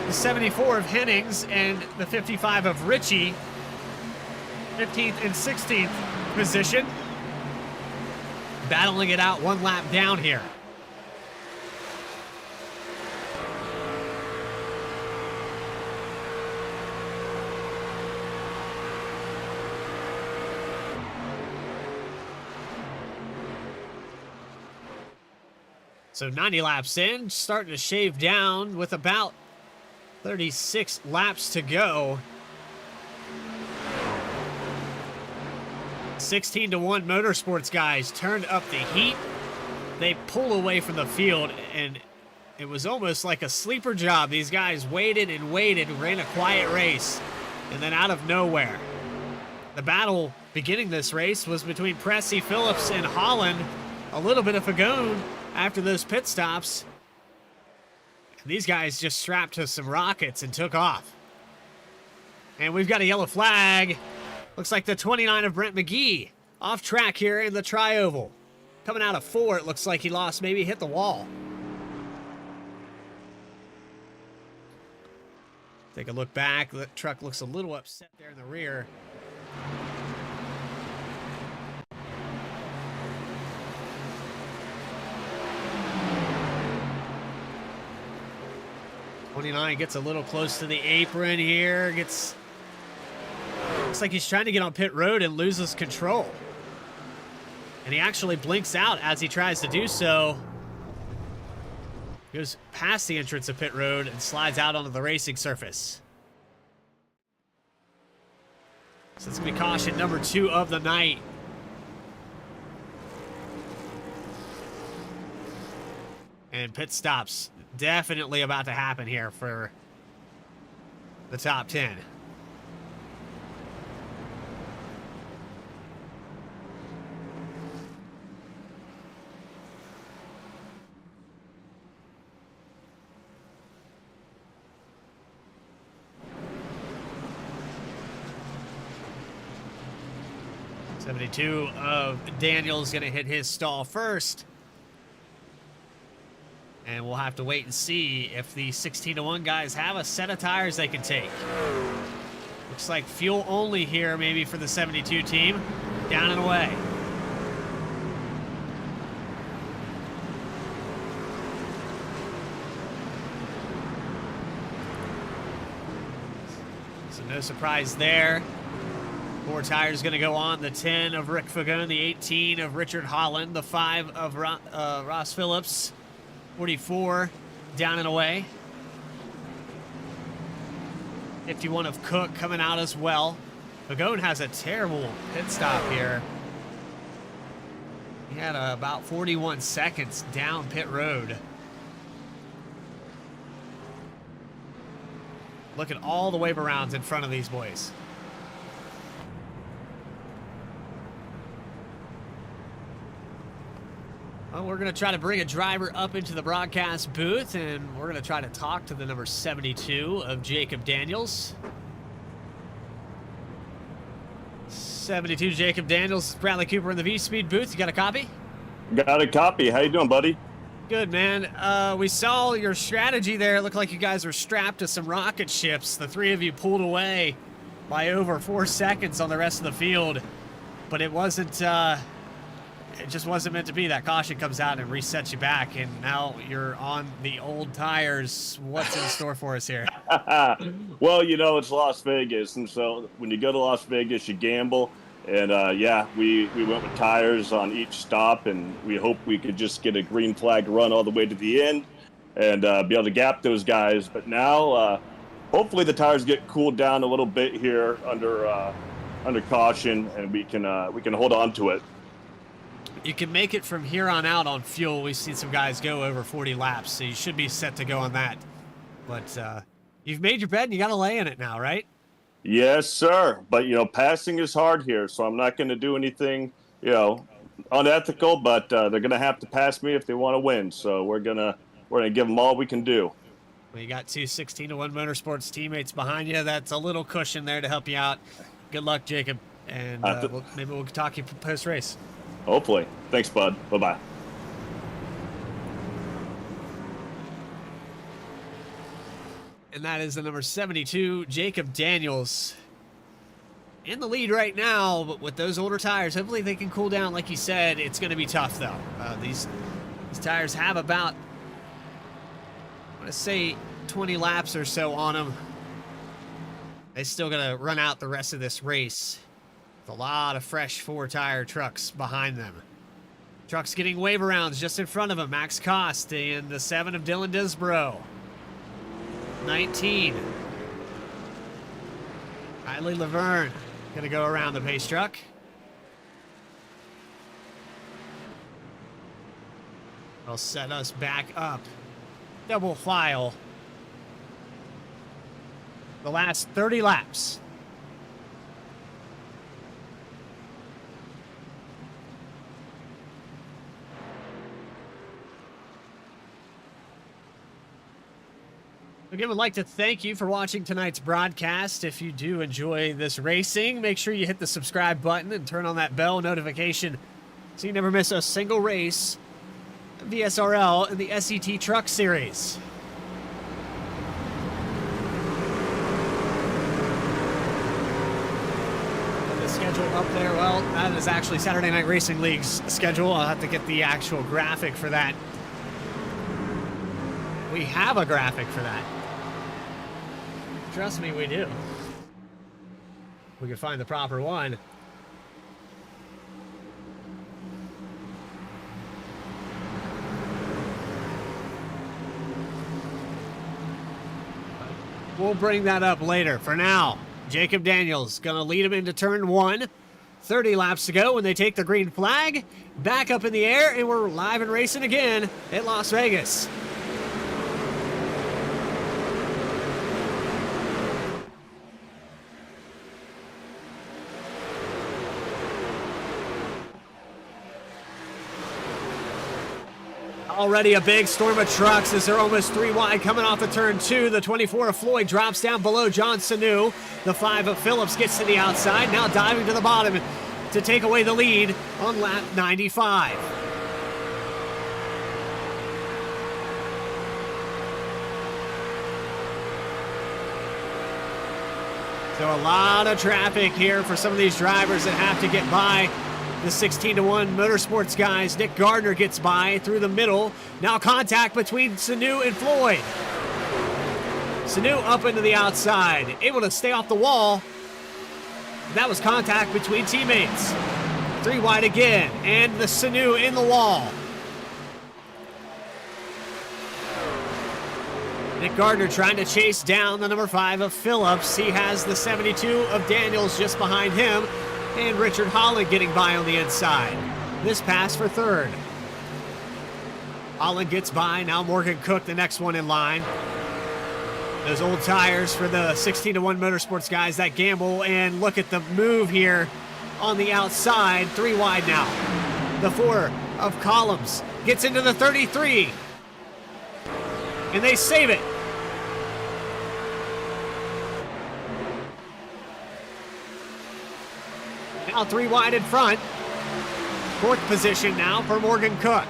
the 74 of Hennings and the 55 of Ritchie, 15th and 16th position, battling it out 1 lap down here. So 90 laps in, starting to shave down with about 36 laps to go. 16-1 Motorsports guys turned up the heat. They pull away from the field, and it was almost like a sleeper job. These guys waited and waited, ran a quiet race, and then out of nowhere, the battle beginning this race was between Pressy, Phillips, and Holland. A little bit of Fagone after those pit stops. And these guys just strapped to some rockets and took off. And we've got a yellow flag. Looks like the 29 of Brent McGee off track here in the tri-oval. Coming out of 4, it looks like he lost, maybe hit the wall. Take a look back. The truck looks a little upset there in the rear. '29 gets a little close to the apron here. Looks like he's trying to get on pit road and loses control. And he actually blinks out as he tries to do so. Goes past the entrance of pit road and slides out onto the racing surface. So it's going to be caution number 2 of the night. And pit stops definitely about to happen here for the top 10. '72 of Daniels going to hit his stall first. And we'll have to wait and see if the 16-1 guys have a set of tires they can take. Looks like fuel only here maybe for the 72 team. Down and away. So no surprise there. 4 tires going to go on. The 10 of Rick Fagone, the 18 of Richard Holland, the 5 of Ross Phillips, 44 down and away. 51 of Cook coming out as well. Fagone has a terrible pit stop here. He had about 41 seconds down pit road. Look at all the wave arounds in front of these boys. Well, we're going to try to bring a driver up into the broadcast booth, and we're going to try to talk to the number 72 of Jacob Daniels. 72 Jacob Daniels, Bradley Cooper in the VSPEED booth. You got a copy? Got a copy. How you doing, buddy? Good, man. We saw your strategy there. It looked like you guys were strapped to some rocket ships. The 3 of you pulled away by over 4 seconds on the rest of the field, but it wasn't... it just wasn't meant to be. That caution comes out and resets you back, and now you're on the old tires. What's in store for us here? Well, you know, it's Las Vegas, and so when you go to Las Vegas, you gamble. And, yeah, we went with tires on each stop, and we hope we could just get a green flag run all the way to the end and be able to gap those guys. But now, hopefully the tires get cooled down a little bit here under caution, and we can hold on to it. You can make it from here on out on fuel. We've seen some guys go over 40 laps, so you should be set to go on that. But you've made your bed, and you got to lay in it now, right? Yes, sir. But, you know, passing is hard here, so I'm not going to do anything, you know, unethical, but they're going to have to pass me if they want to win. So we're going to give them all we can do. Well, you got 2 16-1 Motorsports teammates behind you. That's a little cushion there to help you out. Good luck, Jacob, and maybe we'll talk to you post-race. Hopefully. Thanks, bud. Bye-bye. And that is the number 72, Jacob Daniels. In the lead right now, but with those older tires, hopefully they can cool down. Like you said, it's going to be tough, though. These tires have about, I want to say, 20 laps or so on them. They're still going to run out the rest of this race. With a lot of fresh 4-tire trucks behind them. Trucks getting wave arounds just in front of him. Max Cost and the 7 of Dylan Disbrow. 19. Riley Laverne going to go around the pace truck. I'll set us back up. Double file. The last 30 laps. Again, would like to thank you for watching tonight's broadcast. If you do enjoy this racing, make sure you hit the subscribe button and turn on that bell notification so you never miss a single race. VSRL in the SET Truck Series. The schedule up there, well, that is actually Saturday Night Racing League's schedule. I'll have to get the actual graphic for that. We have a graphic for that. Trust me, we do. We can find the proper one. We'll bring that up later. For now, Jacob Daniels going to lead him into turn 1. 30 laps to go when they take the green flag. Back up in the air, and we're live and racing again at Las Vegas. Already a big storm of trucks as they're almost 3 wide coming off of turn 2. The 24 of Floyd drops down below John Sanu. The 5 of Phillips gets to the outside, now diving to the bottom to take away the lead on lap 95. So a lot of traffic here for some of these drivers that have to get by the 16-1 Motorsports guys. Nick Gardner gets by through the middle. Now contact between Sanu and Floyd. Sanu up into the outside, able to stay off the wall. That was contact between teammates. 3 wide again, and the Sanu in the wall. Nick Gardner trying to chase down the number 5 of Phillips. He has the 72 of Daniels just behind him. And Richard Holland getting by on the inside. This pass for 3rd. Holland gets by. Now Morgan Cook, the next one in line. Those old tires for the 16-1 Motorsports guys that gamble. And look at the move here on the outside. 3 wide now. The 4 of Collins gets into the 33. And they save it. Now 3 wide in front. 4th position now for Morgan Cook.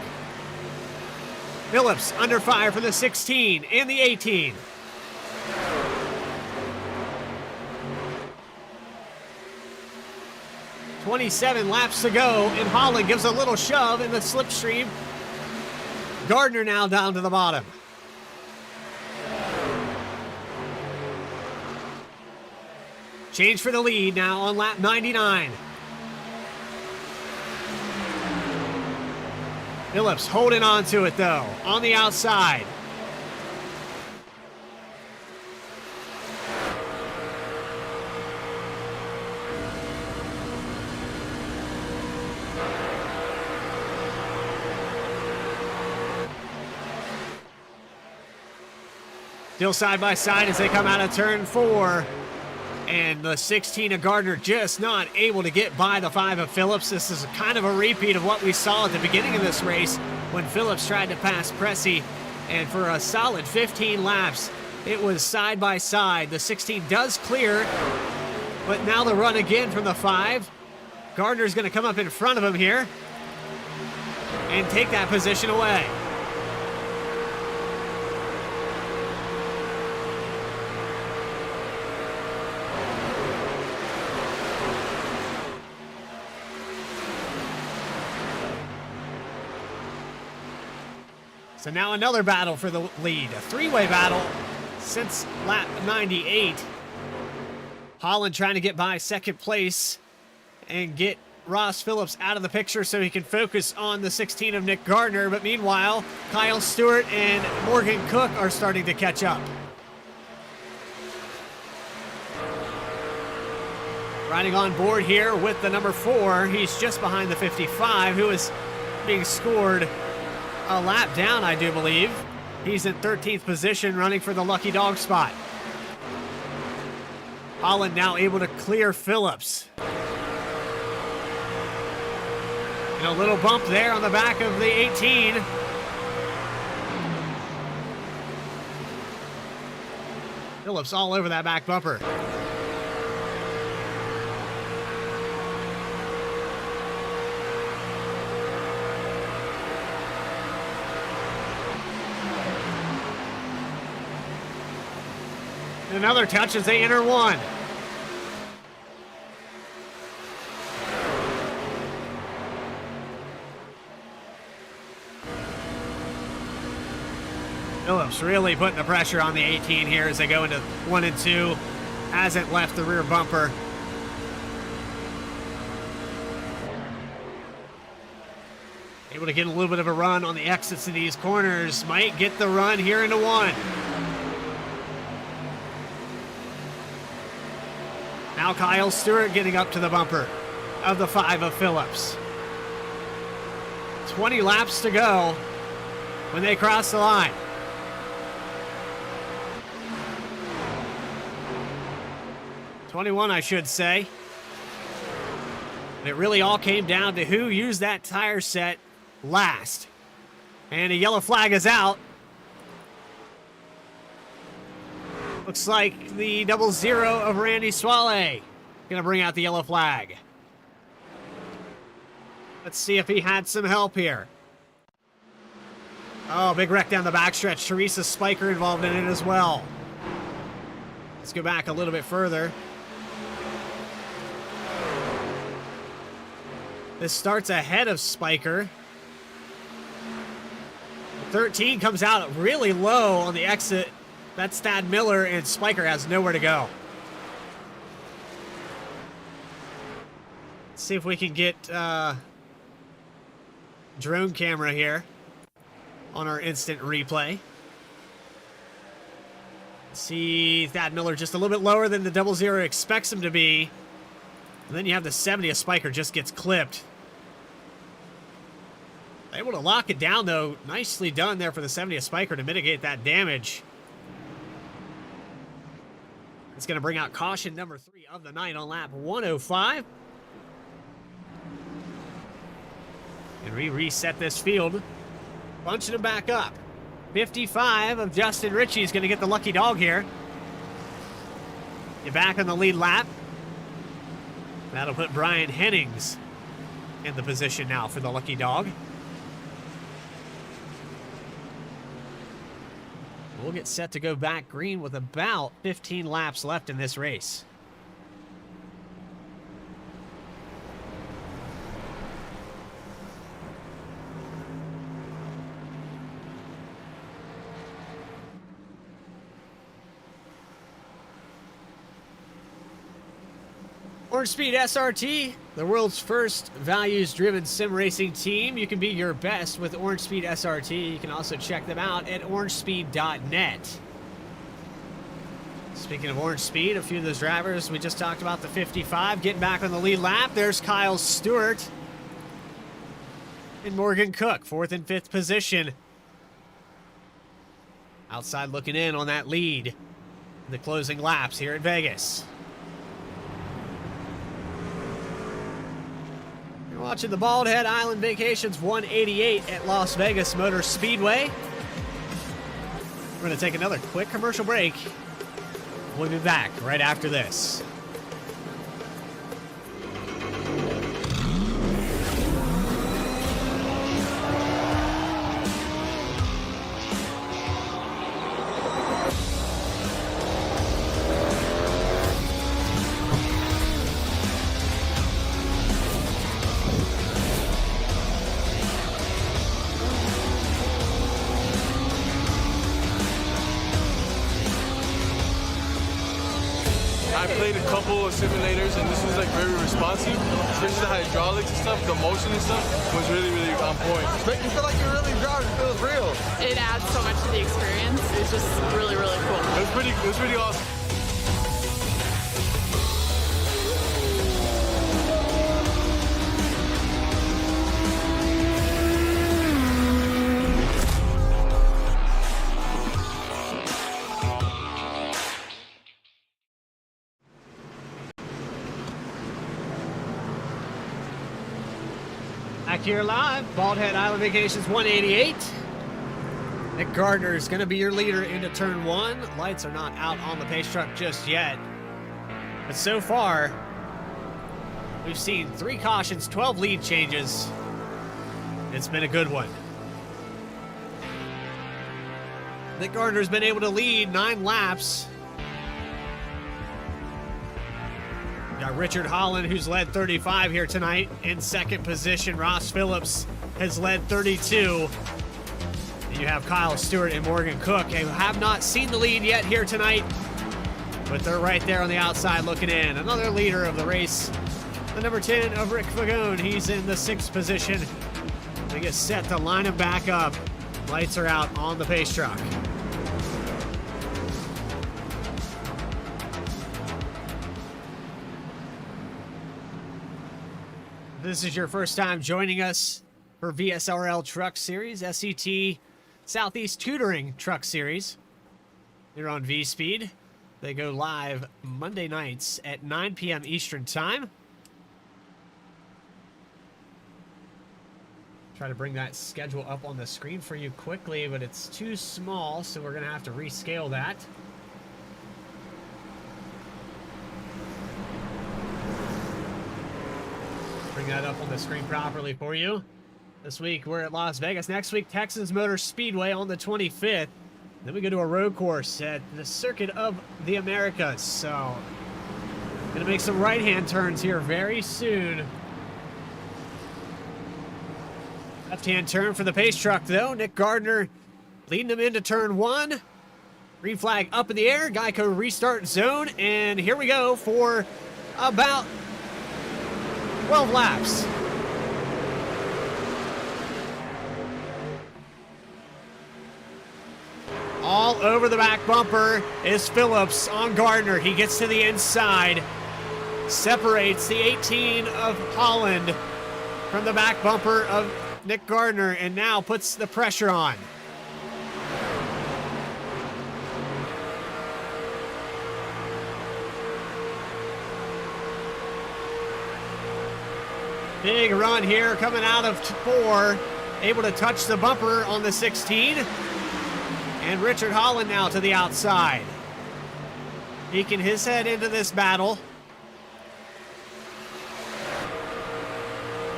Phillips under fire for the 16 and the 18. .27 laps to go, and Holland gives a little shove in the slipstream. Gardner now down to the bottom. Change for the lead now on lap 99. Phillips holding on to it, though, on the outside. Still side by side as they come out of turn 4. And the 16 of Gardner just not able to get by the 5 of Phillips. This is kind of a repeat of what we saw at the beginning of this race when Phillips tried to pass Pressey. And for a solid 15 laps, it was side by side. The 16 does clear, but now the run again from the 5. Gardner's going to come up in front of him here and take that position away. So now another battle for the lead. A 3-way battle since lap 98. Holland trying to get by 2nd place and get Ross Phillips out of the picture so he can focus on the 16 of Nick Gardner. But meanwhile, Kyle Stewart and Morgan Cook are starting to catch up. Riding on board here with the number 4. He's just behind the 55, who is being scored a lap down, I do believe. He's in 13th position, running for the lucky dog spot. Holland now able to clear Phillips. And a little bump there on the back of the 18. Phillips all over that back bumper. Another touch as they enter one. Phillips really putting the pressure on the 18 here as they go into 1 and 2. Hasn't left the rear bumper. Able to get a little bit of a run on the exits of these corners. Might get the run here into 1. Now Kyle Stewart getting up to the bumper of the 5 of Phillips. 20 laps to go when they cross the line. '21, I should say. And it really all came down to who used that tire set last. And a yellow flag is out. Looks like the 00 of Randy Swale gonna bring out the yellow flag. Let's see if he had some help here. Oh, big wreck down the backstretch. Teresa Spiker involved in it as well. Let's go back a little bit further. This starts ahead of Spiker. 13 comes out really low on the exit. That's Thad Miller, and Spiker has nowhere to go. Let's see if we can get drone camera here on our instant replay. See Thad Miller just a little bit lower than the 00 expects him to be. And then you have the 70 of Spiker just gets clipped. Able to lock it down, though. Nicely done there for the 70 of Spiker to mitigate that damage. It's going to bring out caution number 3 of the night on lap 105. And we reset this field. Bunching them back up. 55 of Justin Ritchie is going to get the lucky dog here. You're back on the lead lap. That'll put Brian Hennings in the position now for the lucky dog. We'll get set to go back green with about 15 laps left in this race. Orange Speed SRT, the world's first values-driven sim racing team. You can be your best with Orange Speed SRT. You can also check them out at orangespeed.net. Speaking of Orange Speed, a few of those drivers we just talked about, the 55, getting back on the lead lap. There's Kyle Stewart. And Morgan Cook, 4th and 5th position. Outside looking in on that lead in the closing laps here at Vegas. You're watching the Bald Head Island Vacations 188 at Las Vegas Motor Speedway. We're going to take another quick commercial break. We'll be back right after this. I played a couple of simulators and this was like very responsive, especially the hydraulics and stuff, the motion and stuff was really, really on point. Make you feel like you're really driving, it feels real. It adds so much to the experience. It's just really, really cool. It was pretty awesome. here live. Bald Head Island Vacations 188. Nick Gardner is going to be your leader into turn 1. Lights are not out on the pace truck just yet. But so far, we've seen 3 cautions, 12 lead changes. It's been a good one. Nick Gardner's been able to lead 9 laps. Got Richard Holland, who's led 35 here tonight, in second position. Ross Phillips has led 32. And you have Kyle Stewart and Morgan Cook, who have not seen the lead yet here tonight, but they're right there on the outside looking in. Another leader of the race, the number 10 of Rick Fagone. He's in the 6th position. They get set to line him back up. Lights are out on the pace truck. This is your first time joining us for VSRL Truck Series, SET Southeast Tutoring Truck Series. You're on VSPEED. They go live Monday nights at 9 p.m. Eastern Time. Try to bring that schedule up on the screen for you quickly, but it's too small, so we're going to have to rescale that. Bring that up on the screen properly for you. This week we're at Las Vegas. Next week, Texas Motor Speedway on the 25th. Then we go to a road course at the Circuit of the Americas. So, gonna make some right-hand turns here very soon. Left-hand turn for the pace truck, though. Nick Gardner leading them into turn 1. Green flag up in the air. Geico restart zone. And here we go for about 12 laps. All over the back bumper is Phillips on Gardner. He gets to the inside, separates the 18 of Holland from the back bumper of Nick Gardner, and now puts the pressure on. Big run here coming out of 4. Able to touch the bumper on the 16. And Richard Holland now to the outside. Peeking his head into this battle.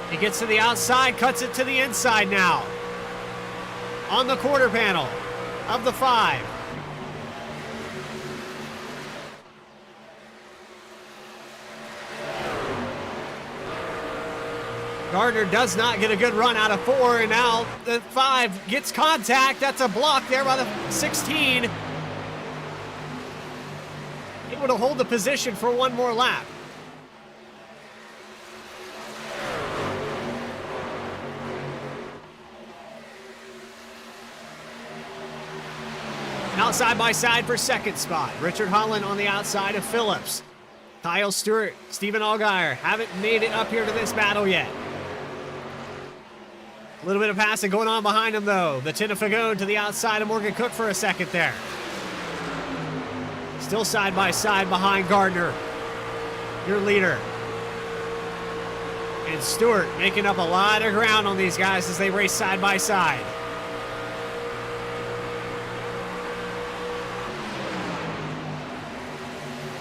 He gets to the outside, cuts it to the inside now. On the quarter panel of the 5. Gardner does not get a good run out of 4, and now the 5 gets contact. That's a block there by the 16. Able to hold the position for one more lap. Now side by side for second spot. Richard Holland on the outside of Phillips. Kyle Stewart, Stephen Allgaier haven't made it up here to this battle yet. A little bit of passing going on behind him, though. The 10 of Fagone to the outside of Morgan Cook for a second there. Still side by side behind Gardner, your leader. And Stewart making up a lot of ground on these guys as they race side by side.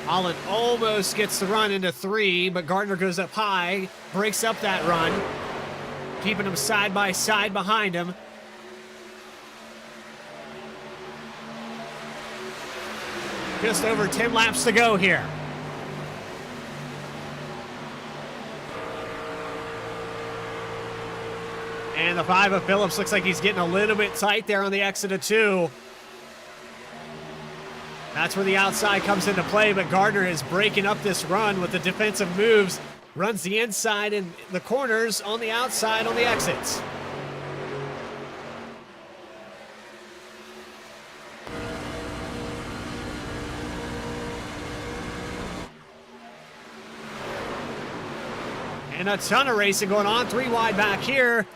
Holland almost gets the run into 3, but Gardner goes up high, breaks up that run, keeping them side by side behind him. Just over 10 laps to go here. And the 5 of Phillips looks like he's getting a little bit tight there on the exit of 2. That's where the outside comes into play, but Gardner is breaking up this run with the defensive moves. Runs the inside and the corners on the outside on the exits. And a ton of racing going on. 3 wide back here.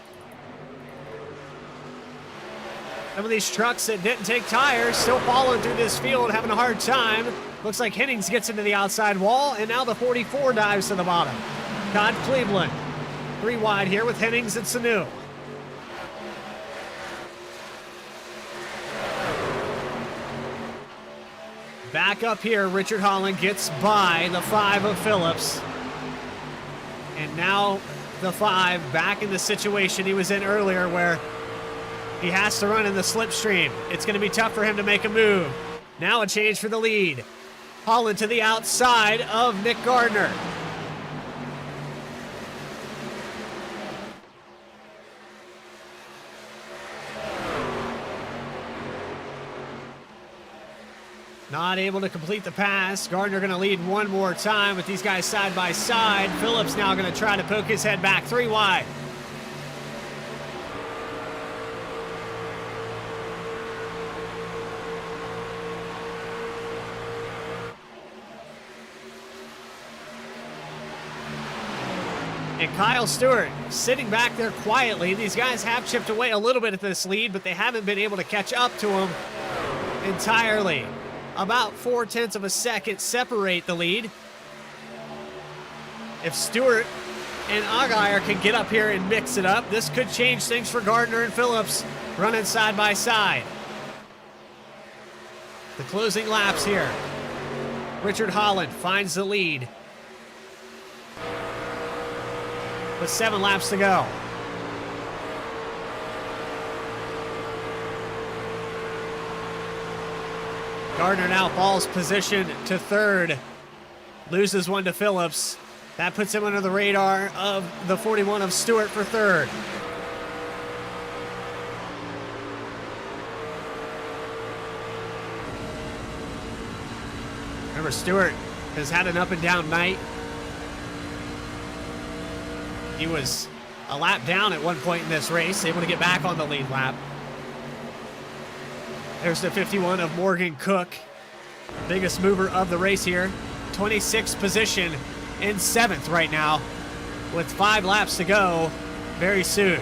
Some of these trucks that didn't take tires still following through this field, having a hard time. Looks like Hennings gets into the outside wall, and now the 44 dives to the bottom. Todd Cleveland 3 wide here with Hennings and Sanu. Back up here, Richard Holland gets by the 5 of Phillips. And now the 5 back in the situation he was in earlier where he has to run in the slipstream. It's going to be tough for him to make a move. Now a change for the lead. Holland to the outside of Nick Gardner. Not able to complete the pass. Gardner going to lead one more time with these guys side by side. Phillips now going to try to poke his head back 3 wide. And Kyle Stewart sitting back there quietly. These guys have chipped away a little bit at this lead, but they haven't been able to catch up to him entirely. About 0.4 of a second separate the lead. If Stewart and Aguirre can get up here and mix it up, this could change things for Gardner and Phillips running side by side. The closing laps here. Richard Holland finds the lead. With 7 laps to go. Gardner now falls position to 3rd. Loses one to Phillips. That puts him under the radar of the 41 of Stewart for 3rd. Remember, Stewart has had an up and down night. He was a lap down at one point in this race, able to get back on the lead lap. There's the 51 of Morgan Cook, biggest mover of the race here. 26th position in 7th right now with 5 laps to go very soon.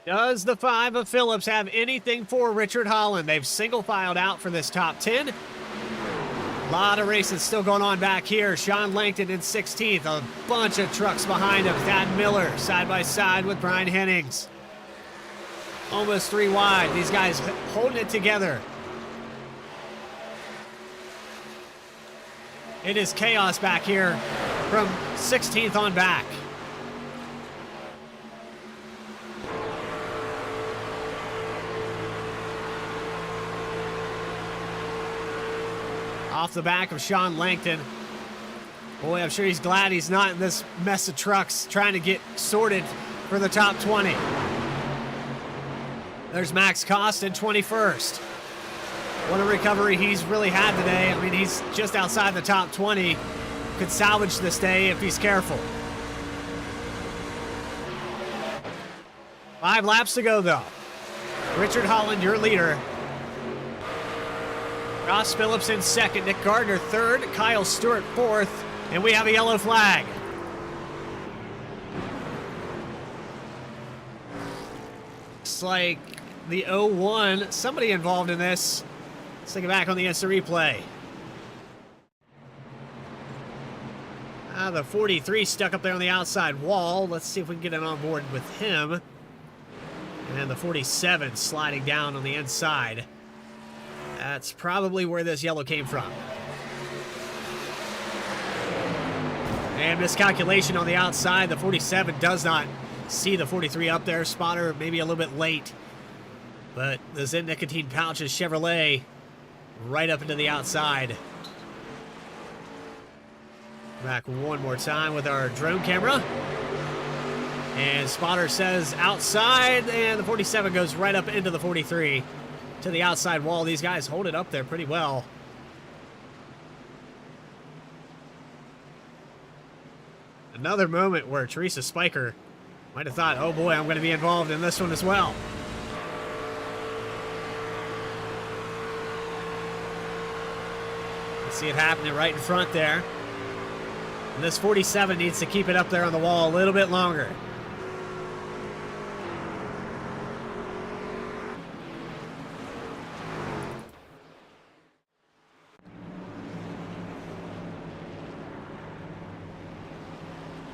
Does the 5 of Phillips have anything for Richard Holland? They've single filed out for this top 10. A lot of races still going on back here. Sean Langton in 16th. A bunch of trucks behind him. Thad Miller side by side with Brian Hennings. Almost 3 wide. These guys holding it together. It is chaos back here from 16th on back. Off the back of Sean Langton. Boy, I'm sure he's glad he's not in this mess of trucks trying to get sorted for the top 20. There's Max Cost in 21st. What a recovery he's really had today. I mean, he's just outside the top 20. Could salvage this day if he's careful. 5 laps to go, though. Richard Holland, your leader. Ross Phillips in 2nd, Nick Gardner 3rd, Kyle Stewart 4th, and we have a yellow flag. Looks like the 01, somebody involved in this. Let's take it back on the instant replay. The 43 stuck up there on the outside wall. Let's see if we can get it on board with him. And the 47 sliding down on the inside. That's probably where this yellow came from. And miscalculation on the outside. The 47 does not see the 43 up there. Spotter maybe a little bit late. But the Zen Nicotine Pouches Chevrolet right up into the outside. Back one more time with our drone camera. And spotter says outside, and the 47 goes right up into the 43. To the outside wall. These guys hold it up there pretty well. Another moment where Teresa Spiker might have thought, oh boy, I'm going to be involved in this one as well. You see it happening right in front there. And this 47 needs to keep it up there on the wall a little bit longer.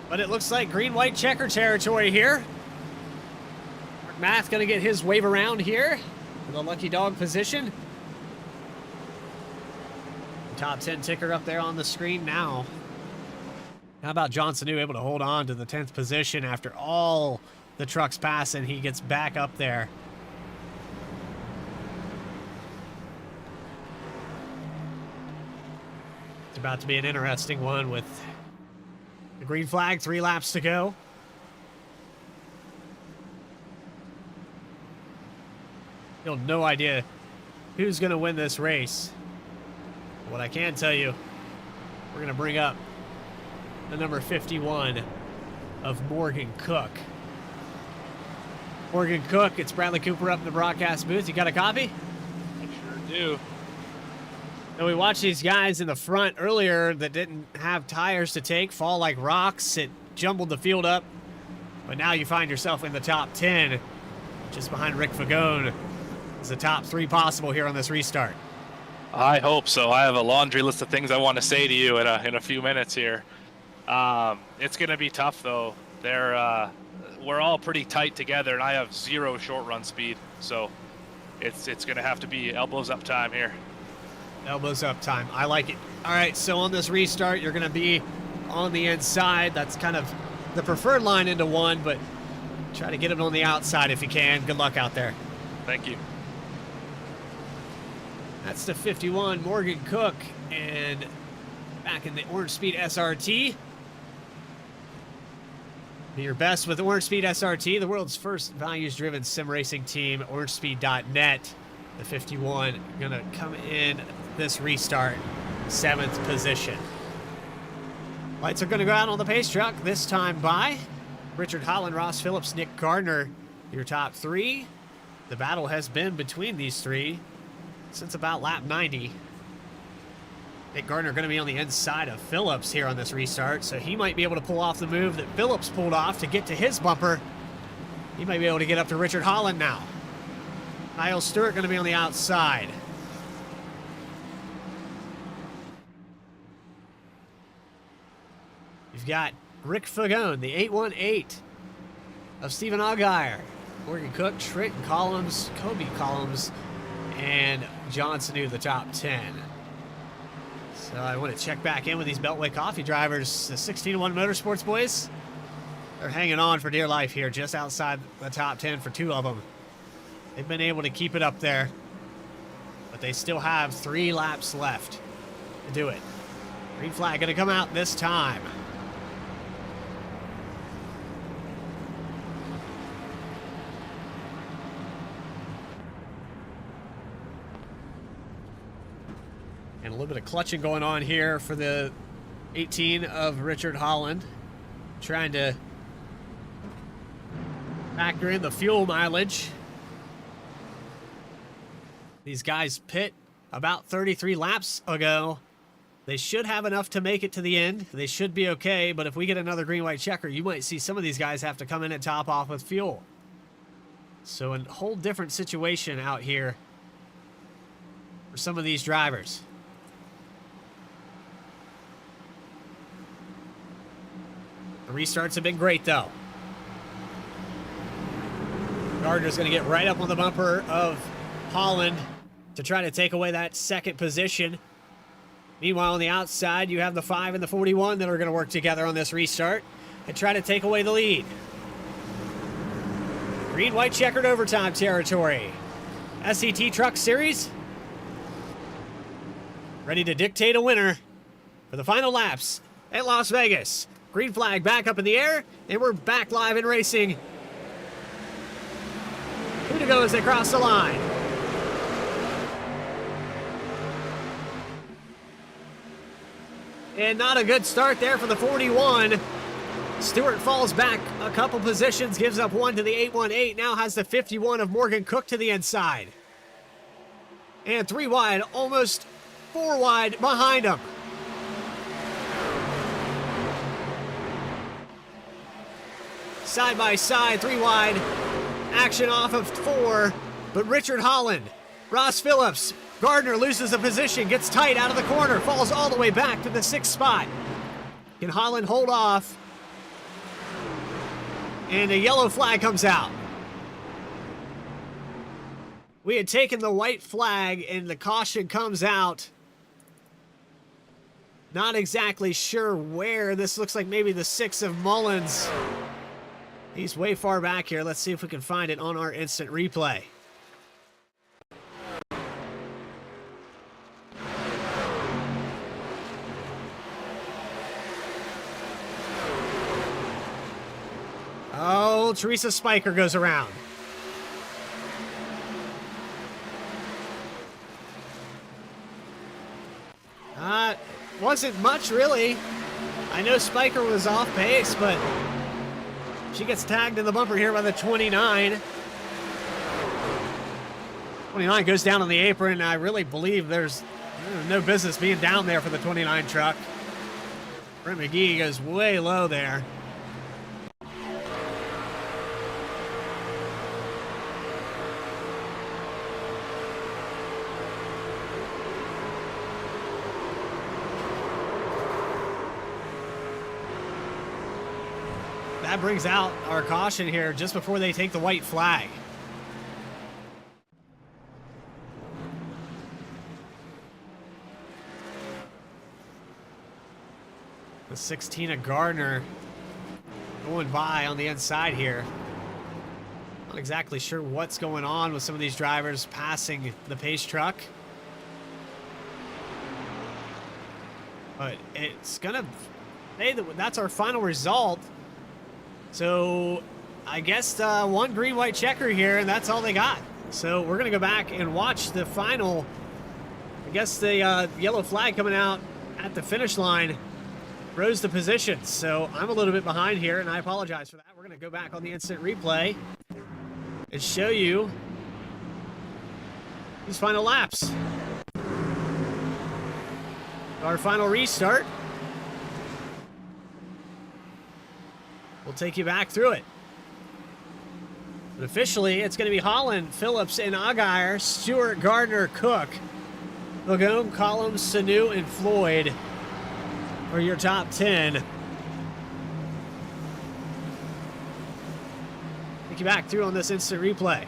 But it looks like green-white checker territory here. Mark Math going to get his wave around here in the lucky dog position. The top 10 ticker up there on the screen now. How about Johnson able to hold on to the 10th position after all the trucks passing? He gets back up there. It's about to be an interesting one with the green flag, 3 laps to go. Still no idea who's going to win this race. What I can tell you, we're going to bring up the number 51 of Morgan Cook. Morgan Cook, it's Bradley Cooper up in the broadcast booth. You got a copy? I sure do. Now we watched these guys in the front earlier that didn't have tires to take fall like rocks. It jumbled the field up. But now you find yourself in the top 10, just behind Rick Fagone. Is the top 3 possible here on this restart? I hope so. I have a laundry list of things I want to say to you in a few minutes here. It's going to be tough, though. We're all pretty tight together, and I have 0 short run speed. So it's going to have to be elbows up time here. Elbows up time. I like it. All right, so on this restart, you're going to be on the inside. That's kind of the preferred line into 1, but try to get it on the outside if you can. Good luck out there. Thank you. That's the 51, Morgan Cook, and back in the Orange Speed SRT. Be your best with Orange Speed SRT, the world's first values-driven sim racing team, orangespeed.net. The 51 gonna come in this restart, 7th position. Lights are gonna go out on the pace truck, this time by Richard Holland, Ross Phillips, Nick Gardner, your top 3. The battle has been between these 3 since about lap 90. Nick Gardner going to be on the inside of Phillips here on this restart, so he might be able to pull off the move that Phillips pulled off to get to his bumper. He might be able to get up to Richard Holland now. Kyle Stewart going to be on the outside. You've got Rick Fagone, the 818 of Stephen Allgaier, Morgan Cook, Trent Collins, Kobe Collins, and Johnson New, the top 10. So I want to check back in with these Beltway Coffee drivers. The 16-1 Motorsports boys, they're hanging on for dear life here, just outside the top 10 for 2 of them. They've been able to keep it up there, but they still have 3 laps left to do it. Green flag going to come out this time. And a little bit of clutching going on here for the 18 of Richard Holland. Trying to factor in the fuel mileage. These guys pit about 33 laps ago. They should have enough to make it to the end. They should be okay, but if we get another green-white checker, you might see some of these guys have to come in and top off with fuel. So a whole different situation out here for some of these drivers. The restarts have been great, though. Gardner's going to get right up on the bumper of Holland to try to take away that 2nd position. Meanwhile, on the outside, you have the 5 and the 41 that are going to work together on this restart and try to take away the lead. Green-white checkered overtime territory. SCT Truck Series ready to dictate a winner for the final laps at Las Vegas. Green flag back up in the air, and we're back live and racing. Who to go as they cross the line? And not a good start there for the 41. Stewart falls back a couple positions, gives up 1 to the 818, now has the 51 of Morgan Cook to the inside. And 3 wide, almost 4 wide behind him. Side by side, 3 wide, action off of 4, but Richard Holland, Ross Phillips, Gardner loses a position, gets tight out of the corner, falls all the way back to the 6th spot. Can Holland hold off And a yellow flag comes out. We had taken the white flag, and the caution comes out. Not exactly sure where. This looks like maybe the 6 of Mullins. He's way far back here. Let's see if we can find it on our instant replay. Oh, Teresa Spiker goes around. Wasn't much, really. I know Spiker was off pace, but she gets tagged in the bumper here by the 29. 29 goes down on the apron. I really believe there's no business being down there for the 29 truck. Brent McGee goes way low there. That brings out our caution here just before they take the white flag. The 16 of Gardner going by on the inside here. Not exactly sure what's going on with some of these drivers passing the pace truck. But it's gonna, hey, that's our final result. So I guess one green-white checker here, and that's all they got. So we're going to go back and watch the final. I guess the yellow flag coming out at the finish line rose the positions. So I'm a little bit behind here, and I apologize for that. We're going to go back on the instant replay and show you these final laps. Our final restart. We'll take you back through it. But officially, it's going to be Holland, Phillips, and Aguirre, Stewart, Gardner, Cook, Lagone, Collins, Sanu, and Floyd are your top 10. Take you back through on this instant replay.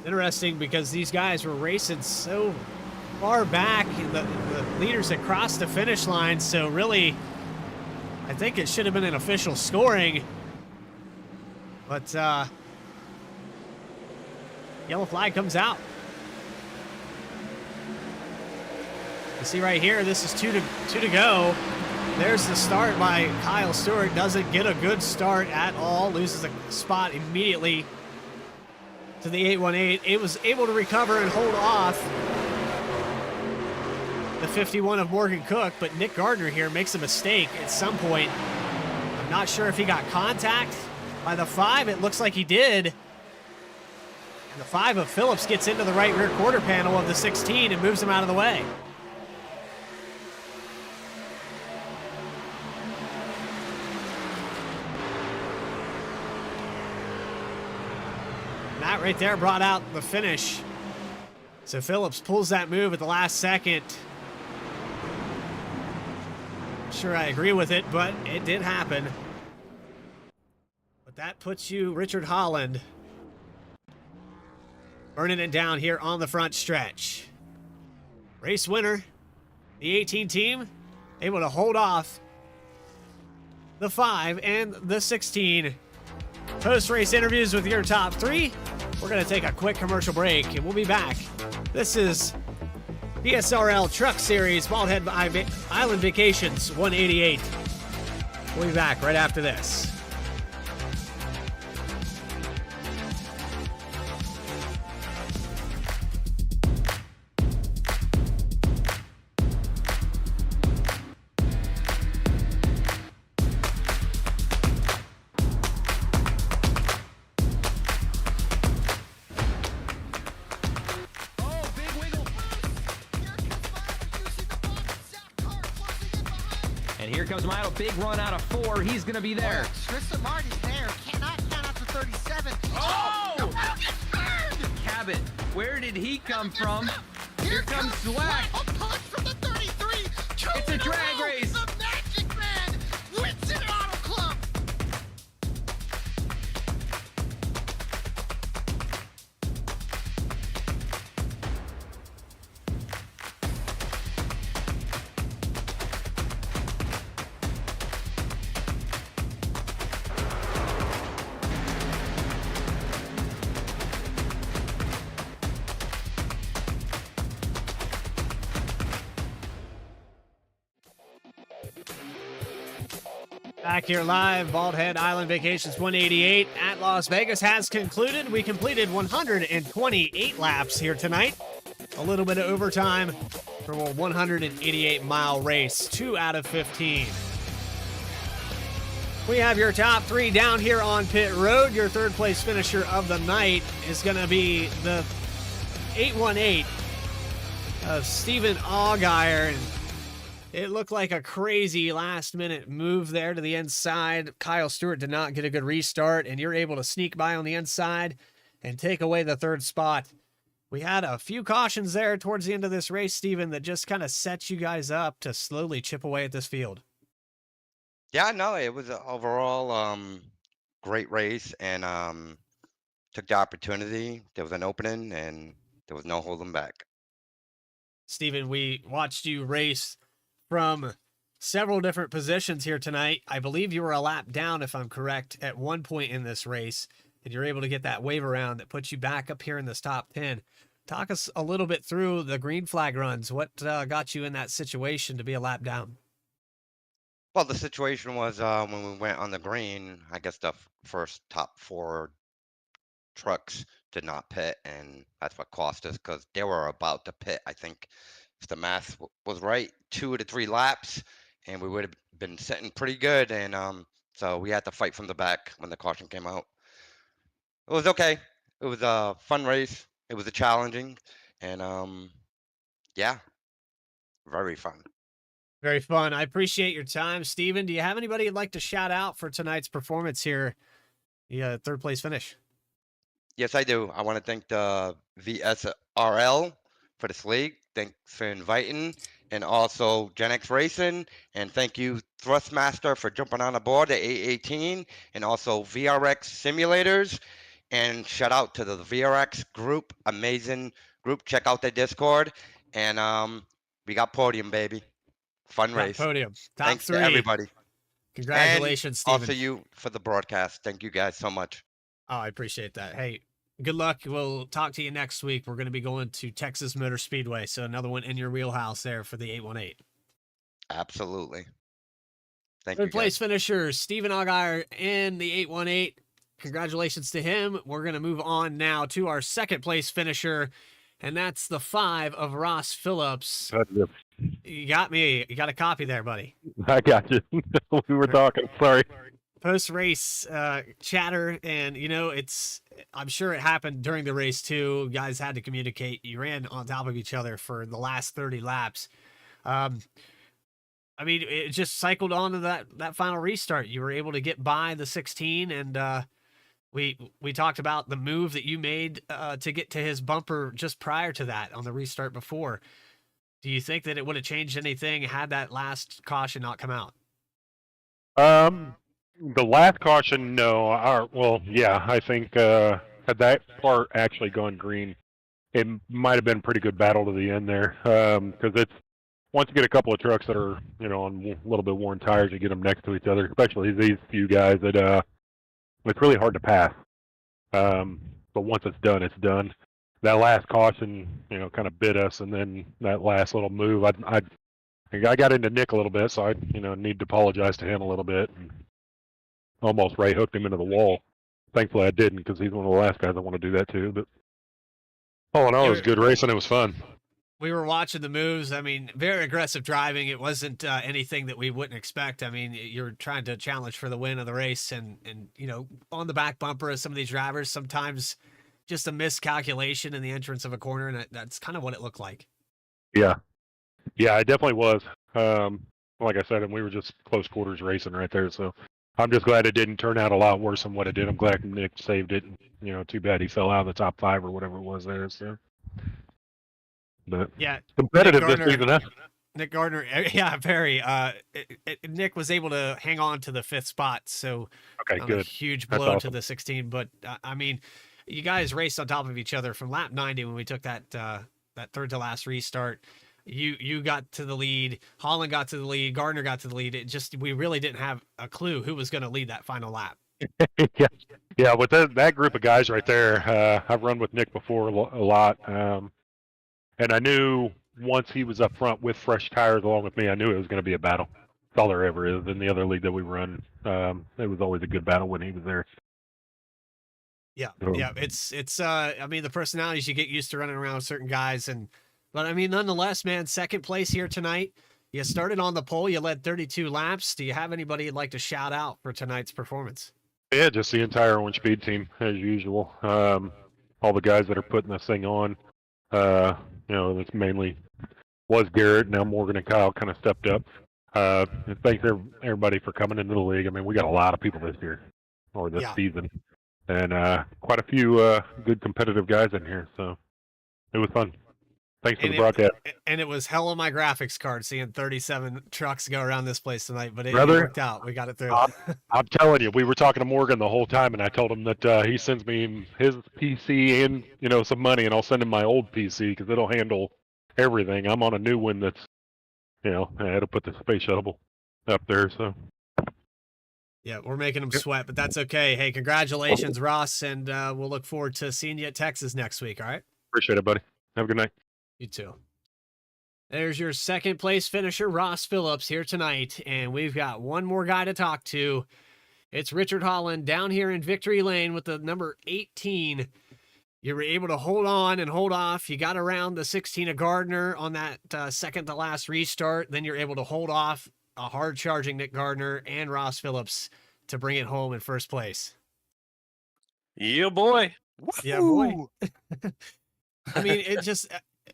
Interesting because these guys were racing so far back. The leaders had crossed the finish line, so really, I think it should have been an official scoring. But yellow flag comes out. You see right here, this is two to go. There's the start by Kyle Stewart. Doesn't get a good start at all. Loses a spot immediately to the 818. It was able to recover and hold off the 51 of Morgan Cook, but Nick Gardner here makes a mistake at some point. I'm not sure if he got contact by the 5. It looks like he did. And the 5 of Phillips gets into the right rear quarter panel of the 16 and moves him out of the way. That right there brought out the finish. So Phillips pulls that move at the last second. Not sure I agree with it, but it did happen. But that puts you, Richard Holland, burning it down here on the front stretch. Race winner, the 18 team, able to hold off the 5 and the 16. Post-race interviews with your top 3. We're going to take a quick commercial break, and we'll be back. This is VSRL Truck Series Bald Head Island Vacations 188. We'll be back right after this. And here comes Milo. Big run out of 4. He's going to be there. Tristan Martin's there. Cannot count out to 37. Oh! The Milo gets burned! Cabot, where did he come from? He Here comes Slack. A punch from the 33. It's a drag race. The Magic Man wins it Auto Club. Back here live, Bald Head Island Vacations 188 at Las Vegas has concluded. We completed 128 laps here tonight. A little bit of overtime for a 188-mile race, 2 out of 15. We have your top 3 down here on pit road. Your third place finisher of the night is going to be the 818 of Stephen Allgaier. It looked like a crazy last-minute move there to the inside. Kyle Stewart did not get a good restart, and you're able to sneak by on the inside and take away the third spot. We had a few cautions there towards the end of this race, Steven, that just kind of set you guys up to slowly chip away at this field. Yeah, no, it was an overall great race, and took the opportunity. There was an opening, and there was no holding back. Steven, we watched you race from several different positions here tonight. I believe you were a lap down, if I'm correct, at one point in this race, and you're able to get that wave around that puts you back up here in this top 10. Talk us a little bit through the green flag runs. What got you in that situation to be a lap down? Well, the situation was when we went on the green, I guess the first top 4 trucks did not pit, and that's what cost us because they were about to pit. I think if the math was right, 2 to 3 laps, and we would have been sitting pretty good. And so we had to fight from the back when the caution came out. It was okay. It was a fun race. It was a challenging, and yeah, very fun. Very fun. I appreciate your time. Steven, do you have anybody you'd like to shout out for tonight's performance here? Yeah, third place finish. Yes, I do. I want to thank the VSRL for this league. Thanks for inviting, and also Gen X Racing, and thank you Thrustmaster for jumping on aboard the 818, and also VRX Simulators, and shout out to the VRX group, amazing group. Check out their Discord, and we got podium, baby. Fun Got race. podium. Top Thanks 3. to everybody. Congratulations, and Steven. also you for the broadcast. Thank you guys so much. Oh, I appreciate that. Hey, good luck. We'll talk to you next week. We're going to be going to Texas Motor Speedway, so another one in your wheelhouse there for the 818. Absolutely. Thank you. Third place finisher, Stephen Allgaier in the 818. Congratulations to him. We're going to move on now to our second place finisher, and that's the 5 of Ross Phillips. You got me. You got a copy there, buddy. I got you. We were talking. Sorry. Post-race chatter, and I'm sure it happened during the race too. You guys had to communicate. You ran on top of each other for the last 30 laps. I mean, it just cycled on to that final restart. You were able to get by the 16, and we talked about the move that you made to get to his bumper just prior to that on the restart before. Do you think that it would have changed anything had that last caution not come out? The last caution, no. Well, yeah, I think had that part actually gone green, it might have been a pretty good battle to the end there. Because it's once you get a couple of trucks that are on a little bit worn tires, you get them next to each other, especially these few guys. That it's really hard to pass. But once it's done, it's done. That last caution, kind of bit us, and then that last little move, I got into Nick a little bit, so I need to apologize to him a little bit. And almost right hooked him into the wall. Thankfully, I didn't, because he's one of the last guys I want to do that to. But all in all, it was good racing. It was fun. We were watching the moves. I mean, very aggressive driving. It wasn't anything that we wouldn't expect. I mean, you're trying to challenge for the win of the race, and on the back bumper of some of these drivers, sometimes just a miscalculation in the entrance of a corner, and that's kind of what it looked like. Yeah, it definitely was. Like I said, and we were just close quarters racing right there, so I'm just glad it didn't turn out a lot worse than what it did. I'm glad Nick saved it. Too bad he fell out of the top 5 or whatever it was there. So. But Yeah, competitive Nick this season, huh? Nick Gardner, yeah, very. Nick was able to hang on to the 5th spot, so Okay, a good. huge That's blow to awesome. the 16. But I mean, you guys raced on top of each other from lap 90 when we took that that third to last restart. You got to the lead, Holland got to the lead, Gardner got to the lead. It just we really didn't have a clue who was going to lead that final lap. Yeah, yeah. With that group of guys right there, I've run with Nick before a lot, and I knew once he was up front with fresh tires along with me, I knew it was going to be a battle. That's all there ever is. In the other league that we run, it was always a good battle when he was there. Yeah, So, yeah. It's. I mean, the personalities you get used to running around with certain guys, but I mean, nonetheless, man, second place here tonight. You started on the pole. You led 32 laps. Do you have anybody you'd like to shout out for tonight's performance? yeah, just the entire Orange Speed team as usual. All the guys that are putting this thing on. That's mainly was Garrett. Now Morgan and Kyle kind of stepped up. Thanks everybody for coming into the league. I mean, we got a lot of people this year or this season, and quite a few good competitive guys in here. So it was fun. Thanks for the broadcast. And it was hell on my graphics card seeing 37 trucks go around this place tonight, but it worked out. We got it through. I'm telling you, we were talking to Morgan the whole time, and I told him that he sends me his PC and some money, and I'll send him my old PC because it'll handle everything. I'm on a new one that's it'll put the space shuttle up there. So yeah, we're making them sweat, but that's okay. Hey, congratulations, Ross, and we'll look forward to seeing you at Texas next week. All right. Appreciate it, buddy. Have a good night. You too. There's your second place finisher, Ross Phillips, here tonight. And we've got one more guy to talk to. It's Richard Holland down here in Victory Lane with the number 18. You were able to hold on and hold off. You got around the 16 of Gardner on that second to last restart. Then you're able to hold off a hard charging Nick Gardner and Ross Phillips to bring it home in first place. Yeah, boy. Yeah, boy. I mean, it just...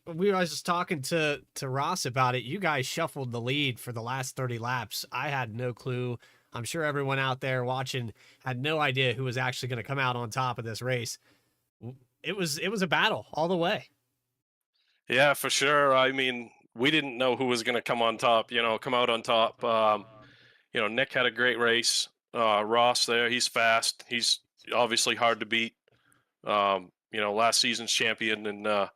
I was just talking to Ross about it. You guys shuffled the lead for the last 30 laps. I had no clue. I'm sure everyone out there watching had no idea who was actually going to come out on top of this race. It was a battle all the way. Yeah, for sure. I mean, we didn't know who was going to come out on top. Nick had a great race. Ross there, he's fast. He's obviously hard to beat. Last season's champion, and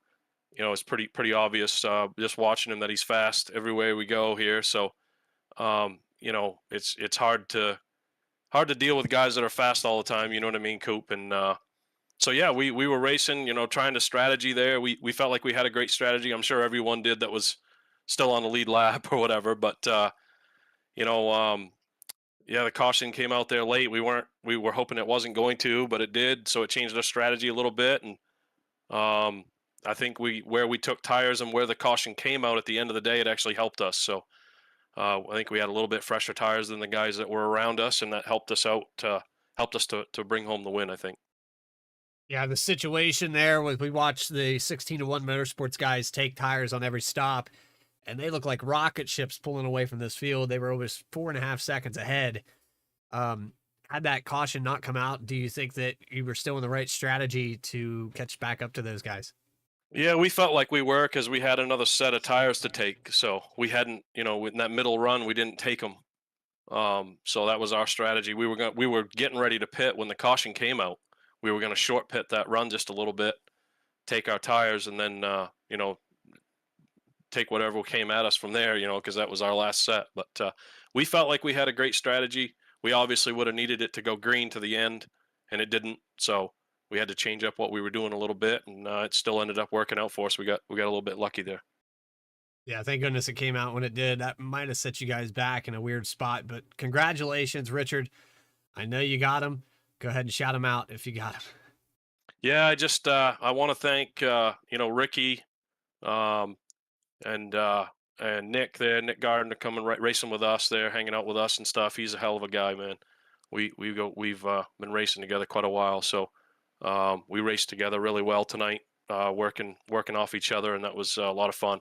it's pretty obvious just watching him that he's fast everywhere we go here. So, it's hard to deal with guys that are fast all the time. You know what I mean, Coop? And so yeah, we were racing, trying to strategy there. We felt like we had a great strategy. I'm sure everyone did that was still on the lead lap or whatever. But the caution came out there late. We were hoping it wasn't going to, but it did. So it changed our strategy a little bit. And I think where we took tires and where the caution came out at the end of the day, it actually helped us. So I think we had a little bit fresher tires than the guys that were around us, and that helped us out, helped us to bring home the win, I think. Yeah, the situation there was we watched the 16-1 Motorsports guys take tires on every stop, and they look like rocket ships pulling away from this field. They were over 4.5 seconds ahead. Had that caution not come out, do you think that you were still in the right strategy to catch back up to those guys? Yeah, we felt like we were because we had another set of tires to take. So we hadn't, in that middle run, we didn't take them. So that was our strategy. We were getting ready to pit when the caution came out. We were going to short pit that run just a little bit, take our tires, and then, take whatever came at us from there, because that was our last set. But we felt like we had a great strategy. We obviously would have needed it to go green to the end, and it didn't. So we had to change up what we were doing a little bit, and it still ended up working out for us. We got a little bit lucky there. Yeah, thank goodness it came out when it did. That might have set you guys back in a weird spot, but congratulations, Richard. I know you got him. Go ahead and shout him out if you got him. Yeah, I just I want to thank Ricky, and Nick there, Nick Gardner, coming racing with us there, hanging out with us and stuff. He's a hell of a guy, man. We've been racing together quite a while, so we raced together really well tonight, working off each other, and that was a lot of fun.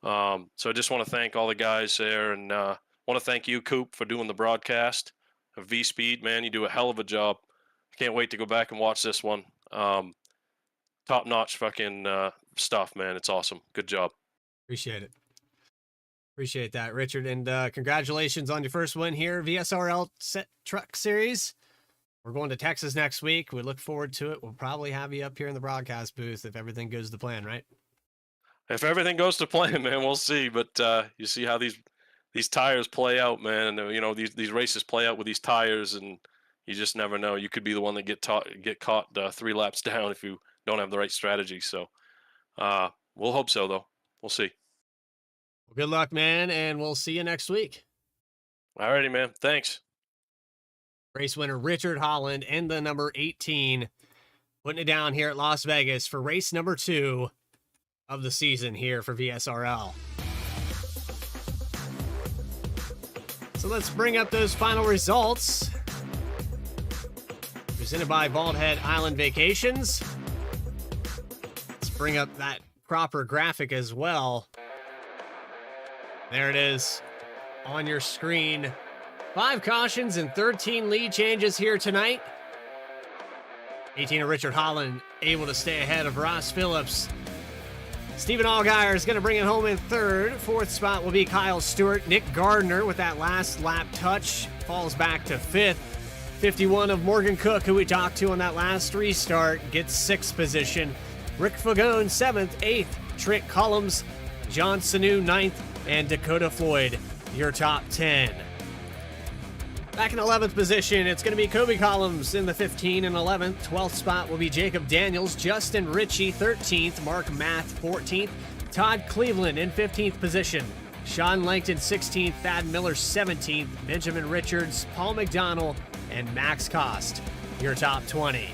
So I just want to thank all the guys there, and want to thank you, Coop, for doing the broadcast of VSPEED. Man, you do a hell of a job. I can't wait to go back and watch this one. Top notch fucking stuff, man. It's awesome. Good job. Appreciate it. Appreciate that, Richard. And congratulations on your first win here, VSRL Set Truck Series. We're going to Texas next week. We look forward to it. We'll probably have you up here in the broadcast booth if everything goes to plan, right? If everything goes to plan, man, we'll see. But you see how these tires play out, man. And, you know, these races play out with these tires, and you just never know. You could be the one that get caught 3 laps down if you don't have the right strategy. So we'll hope so, though. We'll see. Well, good luck, man, and we'll see you next week. All righty, man. Thanks. Race winner Richard Holland and the number 18 putting it down here at Las Vegas for race number 2 of the season here for VSRL. So let's bring up those final results. Presented by Bald Head Island Vacations. Let's bring up that proper graphic as well. There it is on your screen. 5 cautions and 13 lead changes here tonight. 18 of Richard Holland able to stay ahead of Ross Phillips. Stephen Allgaier is going to bring it home in 3rd. 4th spot will be Kyle Stewart. Nick Gardner with that last lap touch falls back to 5th. 51 of Morgan Cook, who we talked to on that last restart, gets 6th position. Rick Fagone 7th. 8th, Trent Collins. John Sanu 9th. And Dakota Floyd, your top 10. Back in 11th position, it's going to be Kobe Collins in the 15 and 11th. 12th spot will be Jacob Daniels. Justin Ritchie, 13th. Mark Math, 14th. Todd Cleveland in 15th position. Sean Langton, 16th. Thad Miller, 17th. Benjamin Richards, Paul McDonald, and Max Cost, your top 20.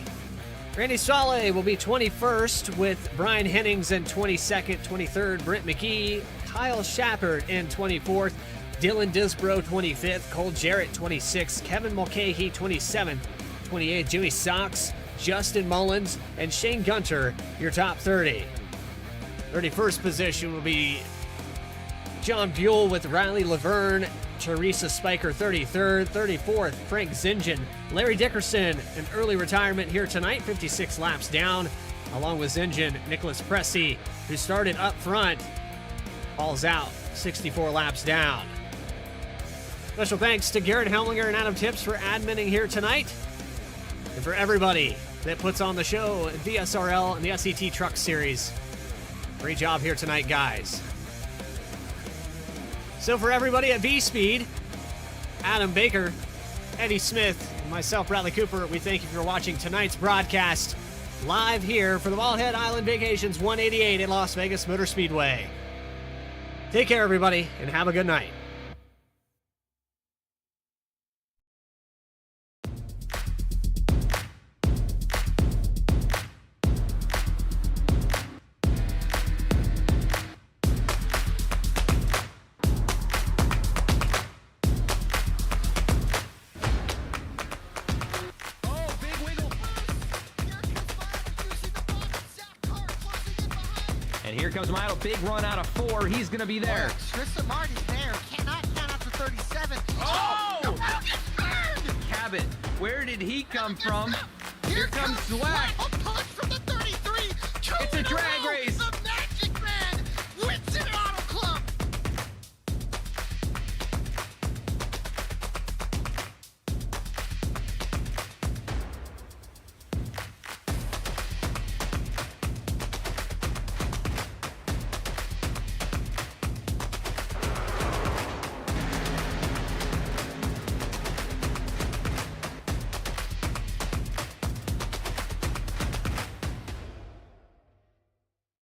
Randy Saleh will be 21st with Brian Hennings in 22nd. 23rd, Brent McKee. Kyle Shepard in 24th. Dylan Disbro, 25th. Cole Jarrett, 26th. Kevin Mulcahy, 27th. 28th, Jimmy Sox, Justin Mullins, and Shane Gunter, your top 30. 31st position will be John Buell with Riley Laverne. Teresa Spiker, 33rd. 34th, Frank Zingen. Larry Dickerson, an early retirement here tonight, 56 laps down. Along with Zingen, Nicholas Pressey, who started up front, falls out 64 laps down. Special thanks to Garrett Helminger and Adam Tips for adminning here tonight. And for everybody that puts on the show at VSRL and the SET Truck Series. Great job here tonight, guys. So for everybody at VSPEED, Adam Baker, Eddie Smith, and myself, Bradley Cooper, we thank you for watching tonight's broadcast live here for the Bald Head Island Vacations 188 at Las Vegas Motor Speedway. Take care, everybody, and have a good night. And here comes Milo, big run out of 4. He's going to be there. Tristan Martin's there. Cannot count after 37. Oh! The Wild gets burned! Cabot, where did he come from?